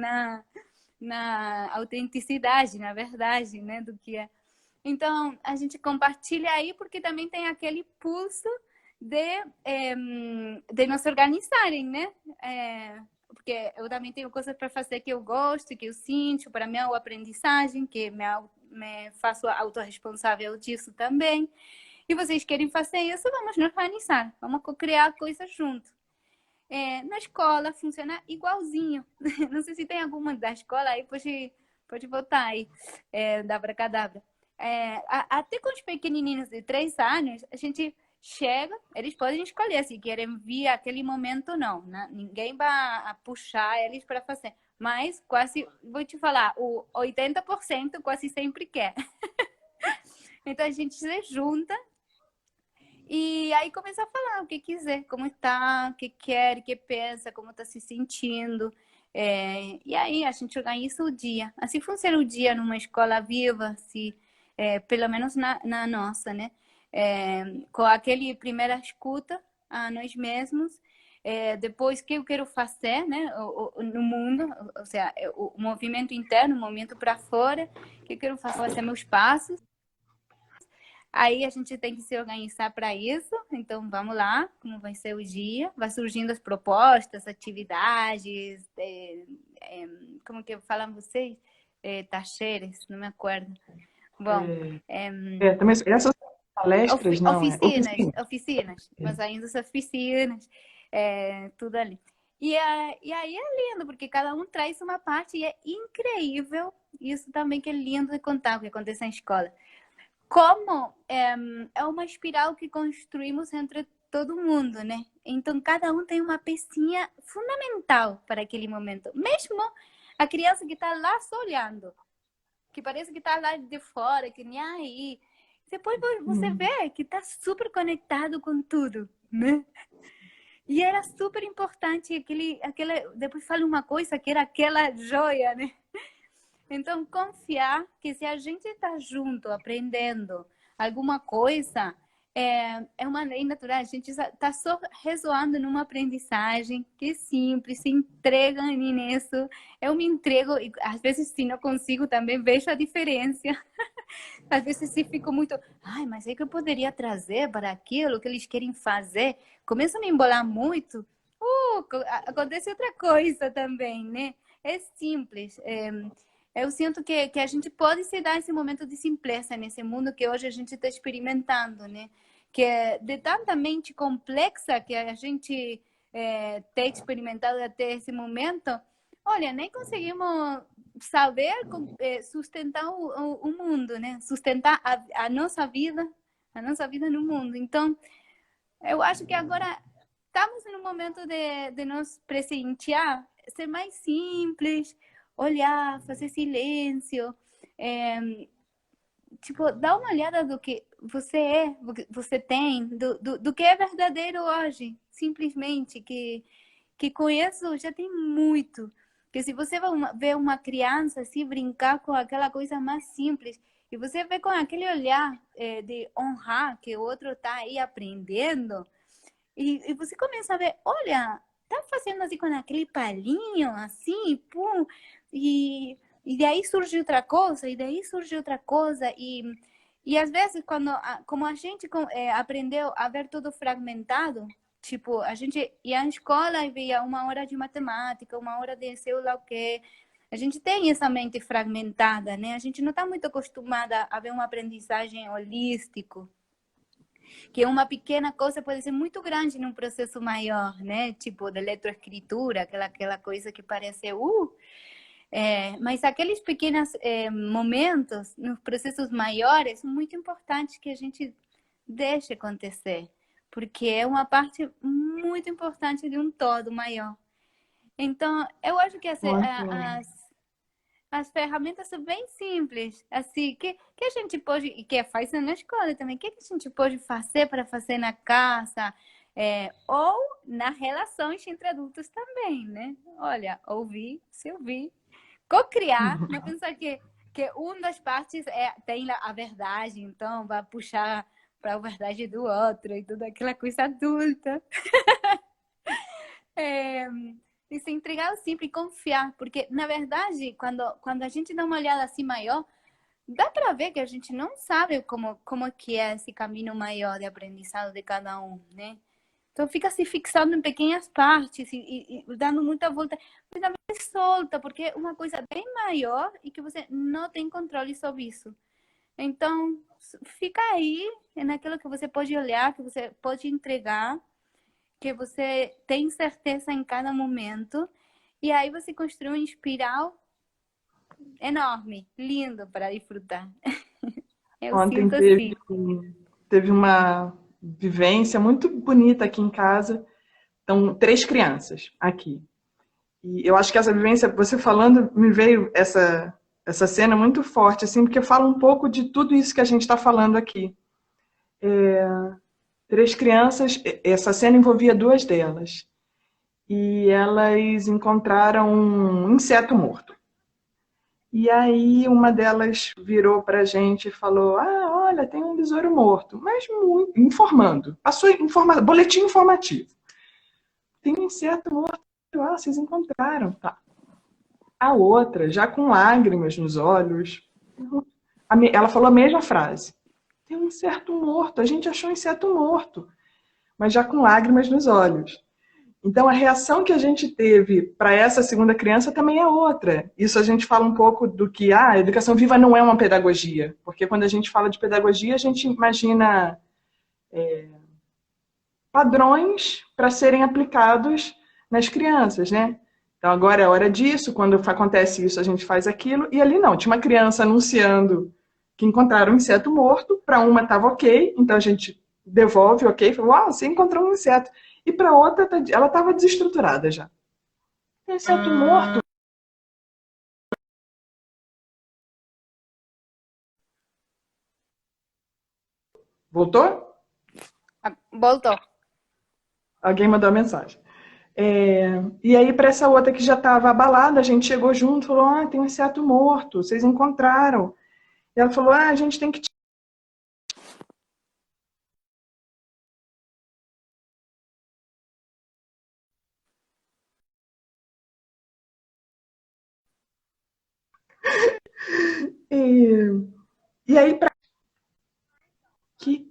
na autenticidade, na verdade, né? Do que é. Então, a gente compartilha aí porque também tem aquele pulso de nos organizarem, né? Porque eu também tenho coisas para fazer que eu gosto, que eu sinto, para minha aprendizagem, que me faço autorresponsável disso também. E vocês querem fazer isso, vamos nos organizar, vamos criar coisas juntos. Na escola funciona igualzinho. Não sei se tem alguma da escola aí, pode Pode voltar aí, da Abracadabra. Até com os pequenininhos de 3 anos, a gente chega, eles podem escolher se querem vir aquele momento ou não, né? Ninguém vai puxar eles para fazer. Mas quase, vou te falar, o 80% quase sempre quer. Então a gente se junta e aí começa a falar o que quiser, como está, o que quer, o que pensa, como está se sentindo. E aí a gente organiza o dia. Assim funciona o dia numa escola viva, assim, pelo menos na nossa, né? Com aquele primeira escuta a nós mesmos, depois que eu quero fazer, né, no mundo, ou seja, o movimento interno, o movimento para fora, que eu quero fazer meus passos. Aí a gente tem que se organizar para isso. Então, vamos lá, como vai ser o dia. Vai surgindo as propostas, atividades, como que falam vocês? Tacheres, não me acordo. Bom, também essas palestras, não, oficinas, mas ainda as oficinas, tudo ali. E aí é lindo, porque cada um traz uma parte e é incrível. Isso também que é lindo de contar, o que acontece na escola. Como é uma espiral que construímos entre todo mundo, né? Então, cada um tem uma pecinha fundamental para aquele momento. Mesmo a criança que está lá só olhando, que parece que está lá de fora, que nem aí. Depois você vê que está super conectado com tudo, né? E era super importante depois fala uma coisa que era aquela joia, né? Então, confiar que se a gente está junto, aprendendo alguma coisa, é uma lei natural. A gente está só ressoando numa aprendizagem que é simples, se entrega nisso. Eu me entrego e às vezes, se não consigo, também vejo a diferença. Às vezes, se fico muito... mas é que eu poderia trazer para aquilo que eles querem fazer. Começo a me embolar muito. Acontece outra coisa também, né? É simples. Eu sinto que a gente pode se dar esse momento de simpleza nesse mundo que hoje a gente está experimentando, né? Que é de tanta mente complexa que a gente tem experimentado até esse momento, olha, nem conseguimos saber sustentar o mundo, né? Sustentar a nossa vida no mundo. Então, eu acho que agora estamos no momento de nos presentear, ser mais simples, olhar, fazer silêncio, tipo, dar uma olhada do que você é, do que você tem, do que é verdadeiro hoje, simplesmente, que com isso já tem muito. Que se você vai ver uma criança assim, brincar com aquela coisa mais simples, e você vê com aquele olhar de honrar que o outro está aí aprendendo, e você começa a ver, olha, tá fazendo assim com aquele palinho, assim, pum, e daí surge outra coisa, e daí surge outra coisa, e às vezes, como a gente aprendeu a ver tudo fragmentado, tipo, a gente ia à escola e via 1 hora de matemática, 1 hora de sei lá o quê, a gente tem essa mente fragmentada, né? A gente não está muito acostumada a ver uma aprendizagem holística, que uma pequena coisa pode ser muito grande num processo maior, né? Tipo, de eletroescritura, aquela coisa que parece... mas aqueles pequenos momentos, nos processos maiores, são muito importantes que a gente deixe acontecer, porque é uma parte muito importante de um todo maior. Então, eu acho que as ferramentas são bem simples, assim, que a gente pode, e que faz na escola também, que a gente pode fazer para fazer na casa, ou nas relações entre adultos também, né? Olha, ouvir, se ouvir, co-criar, não pensar que uma das partes tem a verdade, então vai puxar para a verdade do outro e toda aquela coisa adulta. E se entregar sempre e confiar, porque na verdade, quando a gente dá uma olhada assim maior, dá para ver que a gente não sabe como que é esse caminho maior de aprendizado de cada um, né? Então fica se fixando em pequenas partes e dando muita volta, mas também solta, porque é uma coisa bem maior e que você não tem controle sobre isso. Então, fica aí naquilo que você pode olhar, que você pode entregar, que você tem certeza em cada momento, e aí você construi uma espiral enorme, lindo para disfrutar. Eu Ontem sinto assim. teve uma vivência muito bonita aqui em casa. Então, 3 crianças aqui. E eu acho que essa vivência, você falando, me veio essa cena muito forte, assim, porque fala um pouco de tudo isso que a gente está falando aqui. 3 crianças, essa cena envolvia 2 delas. E elas encontraram um inseto morto. E aí uma delas virou para a gente e falou: Ah, olha, tem um besouro morto. Mas muito, informando, passou boletim informativo. Tem um inseto morto. Ah, vocês encontraram. Tá. A outra, já com lágrimas nos olhos, ela falou a mesma frase. Tem um inseto morto, a gente achou um inseto morto, mas já com lágrimas nos olhos. Então, a reação que a gente teve para essa segunda criança também é outra. Isso a gente fala um pouco do que a educação viva não é uma pedagogia, porque quando a gente fala de pedagogia, a gente imagina padrões para serem aplicados nas crianças, né? Então, agora é hora disso, quando acontece isso, a gente faz aquilo. E ali não, tinha uma criança anunciando que encontraram um inseto morto, para uma estava ok, então a gente devolve, ok, falou, uau, você encontrou um inseto. E para outra, ela estava desestruturada já. Inseto morto. Voltou? Voltou. Alguém mandou a mensagem. E aí, para essa outra que já estava abalada, a gente chegou junto, falou: Ah, tem um inseto morto, vocês encontraram. E ela falou: Ah, a gente tem que. E, e aí, para que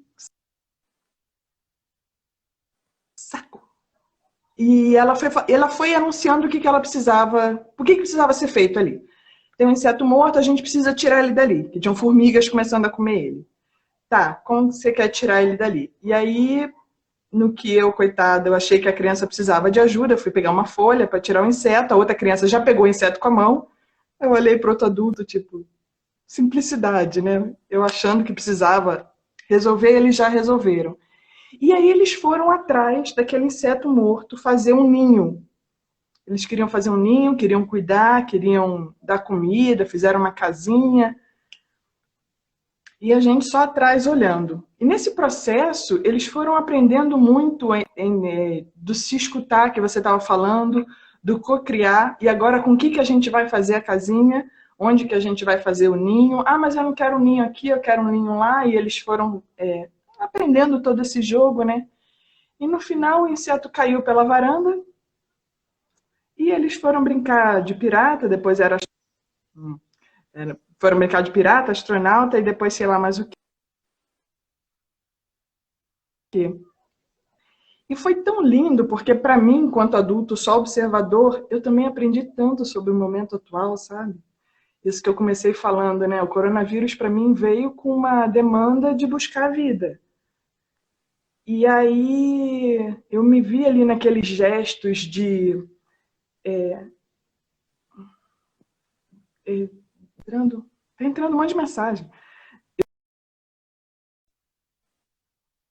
saco. E ela foi anunciando o que ela precisava, o que precisava ser feito ali. Tem um inseto morto, a gente precisa tirar ele dali, que tinham formigas começando a comer ele. Tá, como você quer tirar ele dali? E aí, no que eu, coitada, eu achei que a criança precisava de ajuda, eu fui pegar uma folha para tirar o inseto, a outra criança já pegou o inseto com a mão. Eu olhei para outro adulto, tipo, simplicidade, né? Eu achando que precisava resolver, eles já resolveram. E aí eles foram atrás daquele inseto morto fazer um ninho. Eles queriam fazer um ninho, queriam cuidar, queriam dar comida, fizeram uma casinha. E a gente só atrás olhando. E nesse processo, eles foram aprendendo muito do se escutar, que você estava falando, do cocriar, e agora com o que a gente vai fazer a casinha, onde que a gente vai fazer o ninho. Ah, mas eu não quero um ninho aqui, eu quero um ninho lá, e eles foram aprendendo todo esse jogo, né? E no final o inseto caiu pela varanda, e eles foram brincar de pirata, depois foram brincar de pirata, astronauta, e depois sei lá mais o quê. E foi tão lindo, porque para mim, enquanto adulto, só observador, eu também aprendi tanto sobre o momento atual, sabe? Isso que eu comecei falando, né? O coronavírus para mim veio com uma demanda de buscar a vida. E aí eu me vi ali naqueles gestos de tá entrando um monte de mensagem.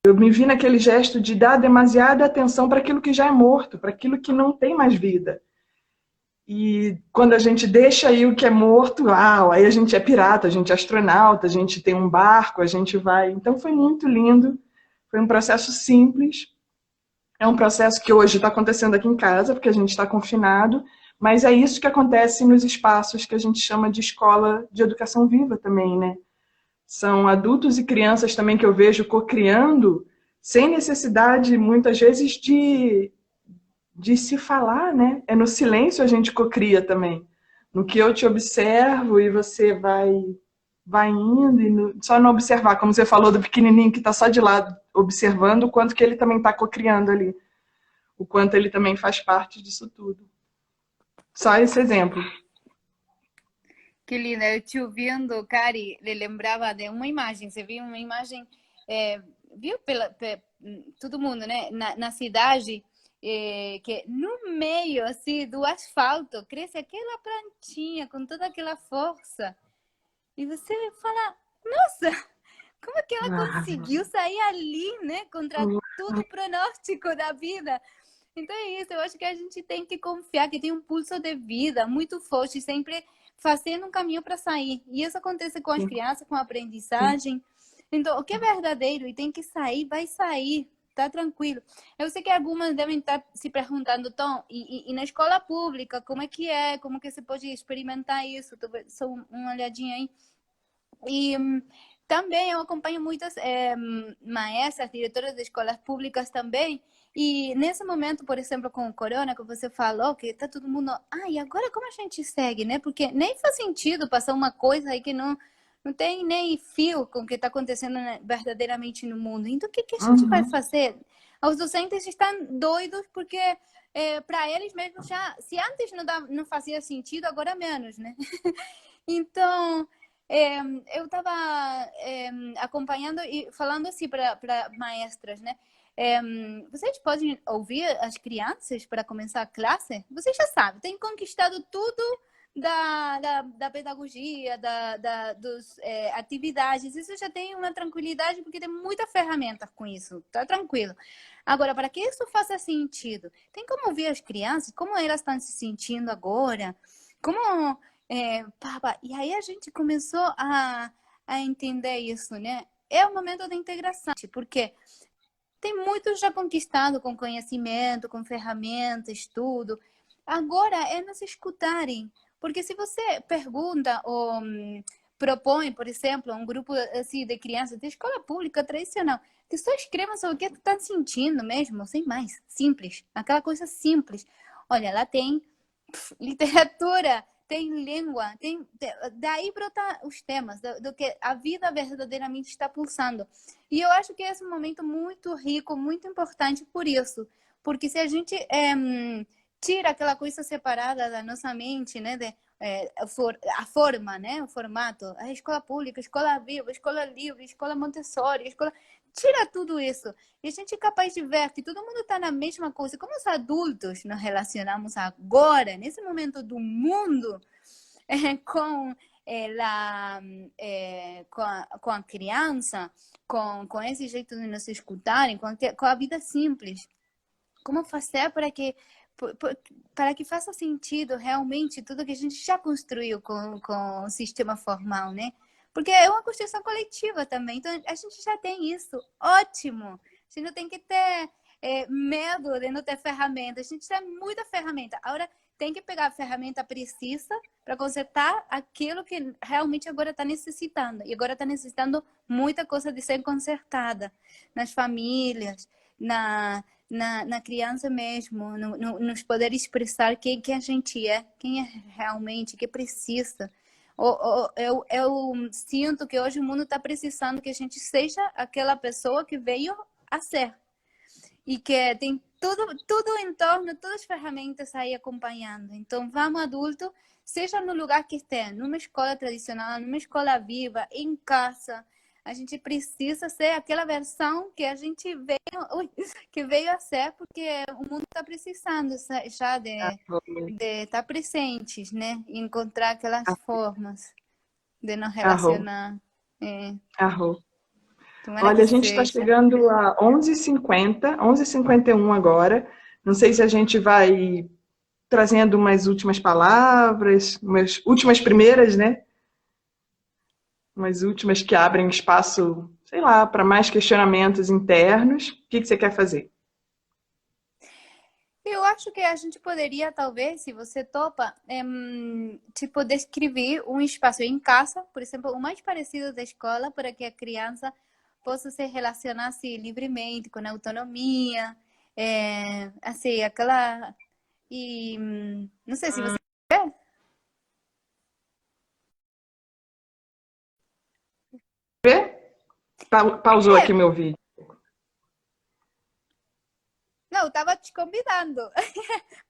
Eu me vi naquele gesto de dar demasiada atenção para aquilo que já é morto, para aquilo que não tem mais vida. E quando a gente deixa aí o que é morto, aí a gente é pirata, a gente é astronauta, a gente tem um barco, a gente vai. Então foi muito lindo, foi um processo simples. É um processo que hoje está acontecendo aqui em casa, porque a gente está confinado, mas é isso que acontece nos espaços que a gente chama de escola de educação viva também, né? São adultos e crianças também que eu vejo co-criando, sem necessidade, muitas vezes, de se falar, né? É no silêncio a gente cocria também. No que eu te observo e você vai indo e só não observar, como você falou do pequenininho que está só de lado observando o quanto que ele também está cocriando ali, o quanto ele também faz parte disso tudo. Só esse exemplo. Que lindo, eu te ouvindo, Cari, le lembrava de uma imagem. Você viu uma imagem, viu todo mundo, né? Na cidade, que no meio assim do asfalto cresce aquela plantinha com toda aquela força. E você fala, nossa, como é que ela Ah, conseguiu sair ali, né? Contra todo o pronóstico da vida. Então é isso, eu acho que a gente tem que confiar que tem um pulso de vida muito forte, sempre fazendo um caminho para sair. E isso acontece com as sim, crianças, com a sim. aprendizagem. Então, o que é verdadeiro e tem que sair, vai sair. Tá tranquilo. Eu sei que algumas devem estar se perguntando, Tom, e na escola pública, como é que é? Como que você pode experimentar isso? Só uma olhadinha aí. E também eu acompanho muitas maestras, diretoras de escolas públicas também. E nesse momento, por exemplo, com o corona, que você falou, que tá todo mundo. Ah, e agora como a gente segue, né? Porque nem faz sentido passar uma coisa aí que não tem nem fio com o que está acontecendo verdadeiramente no mundo. Então, o que, que a gente vai Uhum. fazer? Os docentes estão doidos porque, para eles mesmos, já, se antes não fazia sentido, agora menos, né? Então, eu estava acompanhando e falando assim para maestras, né? Vocês podem ouvir as crianças para começar a classe? Vocês já sabem, têm conquistado tudo da pedagogia, dos atividades. Isso já tem uma tranquilidade, porque tem muita ferramenta com isso, tá tranquilo. Agora, para que isso faça sentido, tem como ouvir as crianças, como elas estão se sentindo agora, como e aí a gente começou a entender isso, né? É o momento da integração, porque tem muitos já conquistado com conhecimento, com ferramentas, tudo. Agora é nos escutarem, porque se você pergunta ou propõe, por exemplo, um grupo assim de crianças de escola pública tradicional, que só escrevam sobre o que estão sentindo mesmo, sem mais, simples, aquela coisa simples. Olha, lá tem literatura, tem língua, daí brotar os temas do que a vida verdadeiramente está pulsando. E eu acho que esse é um momento muito rico, muito importante por isso, porque se a gente tira aquela coisa separada da nossa mente, né, a forma, né, o formato, a escola pública, a escola viva, a escola livre, a escola Montessori, a escola... Tira tudo isso. E a gente é capaz de ver que todo mundo está na mesma coisa. Como os adultos nos relacionamos agora, nesse momento do mundo, com, com a criança, com esse jeito de nos escutarem, com a vida simples. Como fazer para que faça sentido realmente tudo que a gente já construiu com o sistema formal, né? Porque é uma construção coletiva também, então a gente já tem isso, ótimo. A gente não tem que ter medo de não ter ferramenta, a gente tem muita ferramenta. Agora tem que pegar a ferramenta precisa para consertar aquilo que realmente agora está necessitando. E agora está necessitando muita coisa de ser consertada nas famílias, na criança mesmo, nos poder expressar quem a gente é, quem é realmente, que precisa. Eu sinto que hoje o mundo está precisando que a gente seja aquela pessoa que veio a ser. E que tem tudo em torno, todas as ferramentas aí acompanhando. Então, vamos adulto, seja no lugar que esteja, numa escola tradicional, numa escola viva, em casa, a gente precisa ser aquela versão que a gente veio a ser, porque o mundo está precisando já de estar presentes, né? E encontrar aquelas formas de nos Arro, relacionar. arro. Tomara Olha, que a gente está seja. chegando a 11h50, 11h51 agora. Não sei se a gente vai trazendo umas últimas palavras, umas últimas primeiras, né? Umas últimas que abrem espaço, sei lá, para mais questionamentos internos. O que você quer fazer? Eu acho que a gente poderia, talvez, se você topa, tipo, descrever um espaço em casa, por exemplo, o mais parecido da escola, para que a criança possa se relacionar assim, livremente, com autonomia, assim, aquela... E não sei se você quer. Pausou aqui o meu vídeo. Não, eu estava te convidando,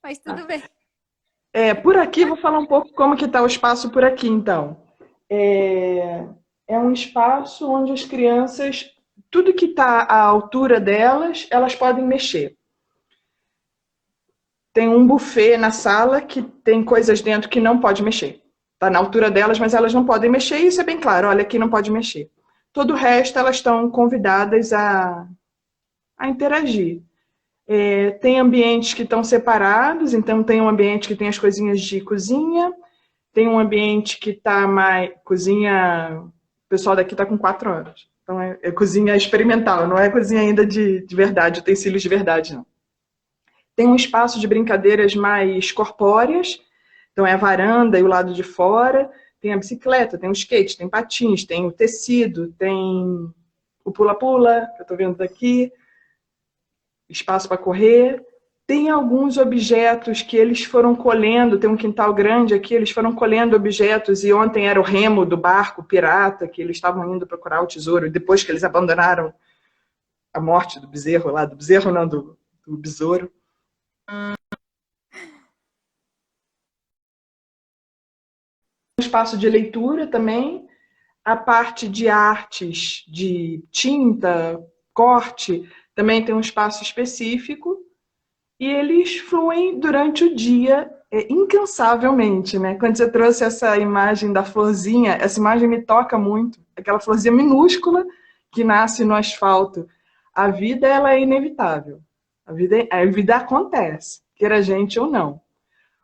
mas tudo bem. Por aqui, vou falar um pouco como que está o espaço por aqui, então. É um espaço onde as crianças, tudo que está à altura delas, elas podem mexer. tem um buffet na sala que tem coisas dentro que não pode mexer. Está na altura delas, mas elas não podem mexer, e isso é bem claro, olha, aqui não pode mexer. Todo o resto, elas estão convidadas a interagir. Tem ambientes que estão separados, então tem um ambiente que tem as coisinhas de cozinha, tem um ambiente que está mais... Cozinha... O pessoal daqui está com 4 anos. Então é cozinha experimental, não é cozinha ainda de verdade, utensílios de verdade, não. Tem um espaço de brincadeiras mais corpóreas, então é a varanda e o lado de fora, tem a bicicleta, tem o skate, tem patins, tem o tecido, tem o pula-pula, que eu estou vendo daqui, espaço para correr. Tem alguns objetos que eles foram colhendo, tem um quintal grande aqui, eles foram colhendo objetos, e ontem era o remo do barco pirata, que eles estavam indo procurar o tesouro, depois que eles abandonaram a morte do bezerro lá, do bezerro não, do besouro. Espaço de leitura também, a parte de artes, de tinta, corte, também tem um espaço específico, e eles fluem durante o dia incansavelmente, né? Quando você trouxe essa imagem da florzinha, essa imagem me toca muito, aquela florzinha minúscula que nasce no asfalto. A vida, ela é inevitável, a vida acontece, queira a gente ou não.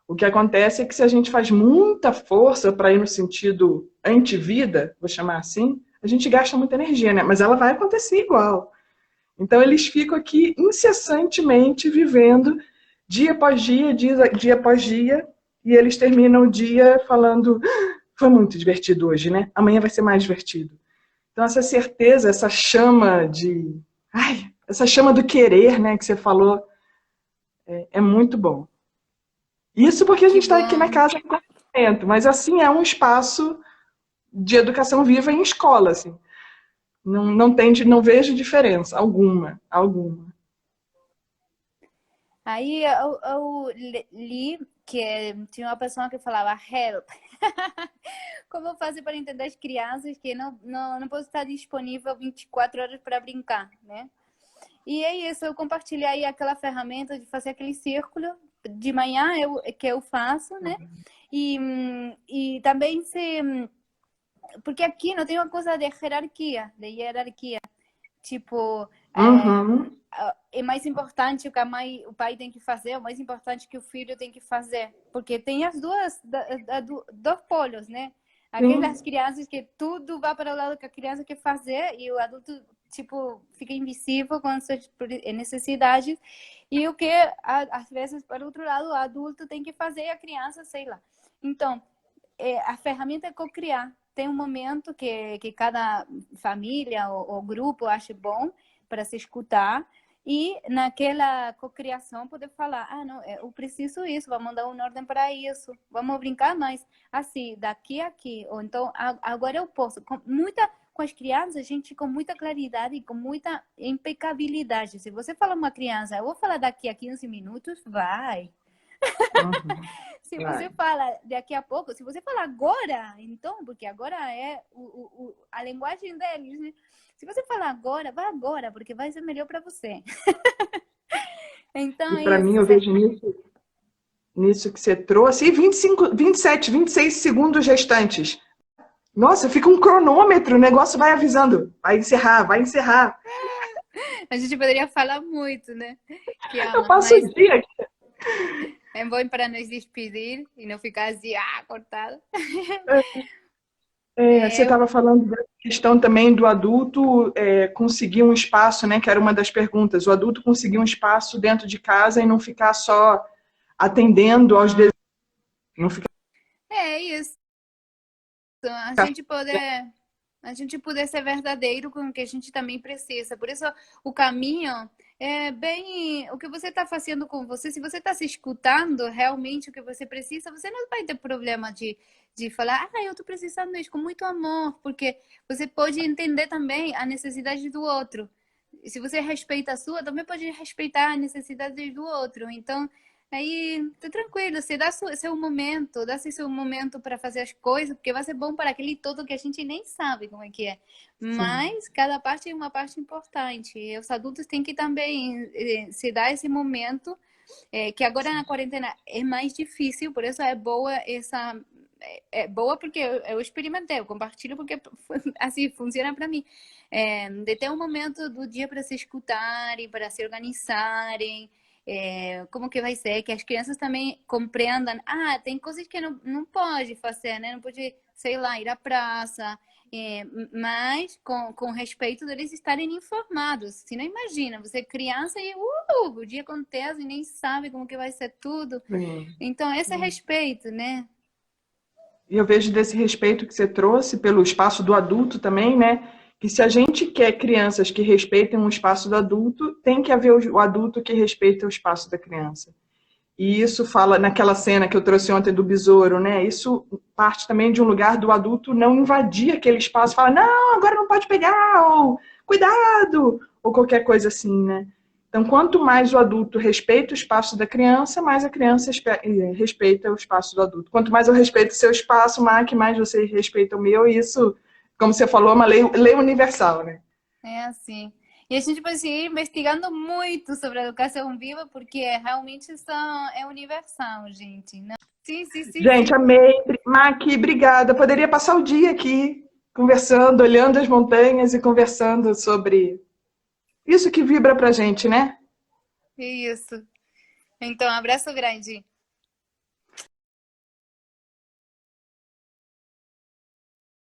O que acontece é que se a gente faz muita força para ir no sentido anti-vida, vou chamar assim, a gente gasta muita energia, né? Mas ela vai acontecer igual. Então eles ficam aqui incessantemente vivendo dia após dia, dia após dia, e eles terminam o dia falando: foi muito divertido hoje, né? Amanhã vai ser mais divertido. Então essa certeza, essa chama de... essa chama do querer, né, que você falou, é muito bom. Isso porque a gente está aqui na casa em conhecimento, mas assim é um espaço de educação viva em escola, assim. Não vejo diferença alguma. Aí eu li que tinha uma pessoa que falava help. Como fazer para entender as crianças que não posso estar disponível 24 horas para brincar, né? E é isso, eu compartilhei aí aquela ferramenta de fazer aquele círculo de manhã que eu faço, né? E também porque aqui não tem uma coisa de hierarquia. Tipo, é mais importante o que o pai tem que fazer, é mais importante que o filho tem que fazer. Porque tem as dois polos, né? Aquelas crianças que tudo vai para o lado que a criança quer fazer e o adulto, tipo, fica invisível com as suas necessidades. E o que, às vezes, para o outro lado, o adulto tem que fazer e a criança, sei lá. Então, a ferramenta é co-criar. Tem um momento que cada família ou grupo acha bom para se escutar e naquela cocriação poder falar, não, eu preciso isso, vamos dar uma ordem para isso, vamos brincar mais assim, daqui a aqui, ou então agora eu posso. Com as crianças, a gente com muita claridade e com muita impecabilidade. Se você fala uma criança, eu vou falar daqui a 15 minutos, vai. Se você fala daqui a pouco, se você fala agora, então, porque agora é a linguagem deles, né? Se você falar agora, vá agora, porque vai ser melhor para você. Então, e para mim, eu vejo nisso que você trouxe, e 27, 26 segundos restantes. Nossa, fica um cronômetro, o negócio vai avisando. Vai encerrar. A gente poderia falar muito, né? Eu passo o dia aqui. É bom para nos despedir e não ficar assim, cortado. Você estava falando da questão também do adulto conseguir um espaço, né? Que era uma das perguntas. O adulto conseguir um espaço dentro de casa e não ficar só atendendo aos desejos. Não ficar... É isso. A gente poder ser verdadeiro com o que a gente também precisa. Por isso, o caminho é bem o que você está fazendo com você. Se você está se escutando realmente o que você precisa, você não vai ter problema de falar, eu estou precisando disso com muito amor, porque você pode entender também a necessidade do outro. E se você respeita a sua, também pode respeitar a necessidade do outro. Então, aí, tá tranquilo, você dá seu momento, seu momento para fazer as coisas, porque vai ser bom para aquele todo que a gente nem sabe como é que é. Mas cada parte é uma parte importante. E os adultos têm que também se dar esse momento que agora na quarentena é mais difícil, por isso é boa essa... É boa porque eu experimentei, eu compartilho porque assim funciona para mim. De ter um momento do dia para se escutarem, para se organizarem, como que vai ser, que as crianças também compreendam, tem coisas que não pode fazer, né? Não pode, sei lá, ir à praça, mas com respeito deles estarem informados. Se não imagina, você é criança e o dia acontece e nem sabe como que vai ser tudo. Sim. Então, esse é respeito, né? E eu vejo desse respeito que você trouxe pelo espaço do adulto também, né? Que se a gente quer crianças que respeitem o espaço do adulto, tem que haver o adulto que respeita o espaço da criança. E isso fala naquela cena que eu trouxe ontem do besouro, né? Isso parte também de um lugar do adulto não invadir aquele espaço, falar, não, agora não pode pegar, ou cuidado, ou qualquer coisa assim, né? Então, quanto mais o adulto respeita o espaço da criança, mais a criança respeita o espaço do adulto. Quanto mais eu respeito o seu espaço, mais você respeita o meu, e isso, como você falou, é uma lei universal, né? É assim. E a gente pode seguir investigando muito sobre a educação viva, porque realmente isso é universal, gente. Não? Sim, sim, sim, sim. Gente, amei. Maqui, obrigada. Poderia passar o dia aqui conversando, olhando as montanhas e conversando sobre isso que vibra pra gente, né? Isso. Então, abraço grande.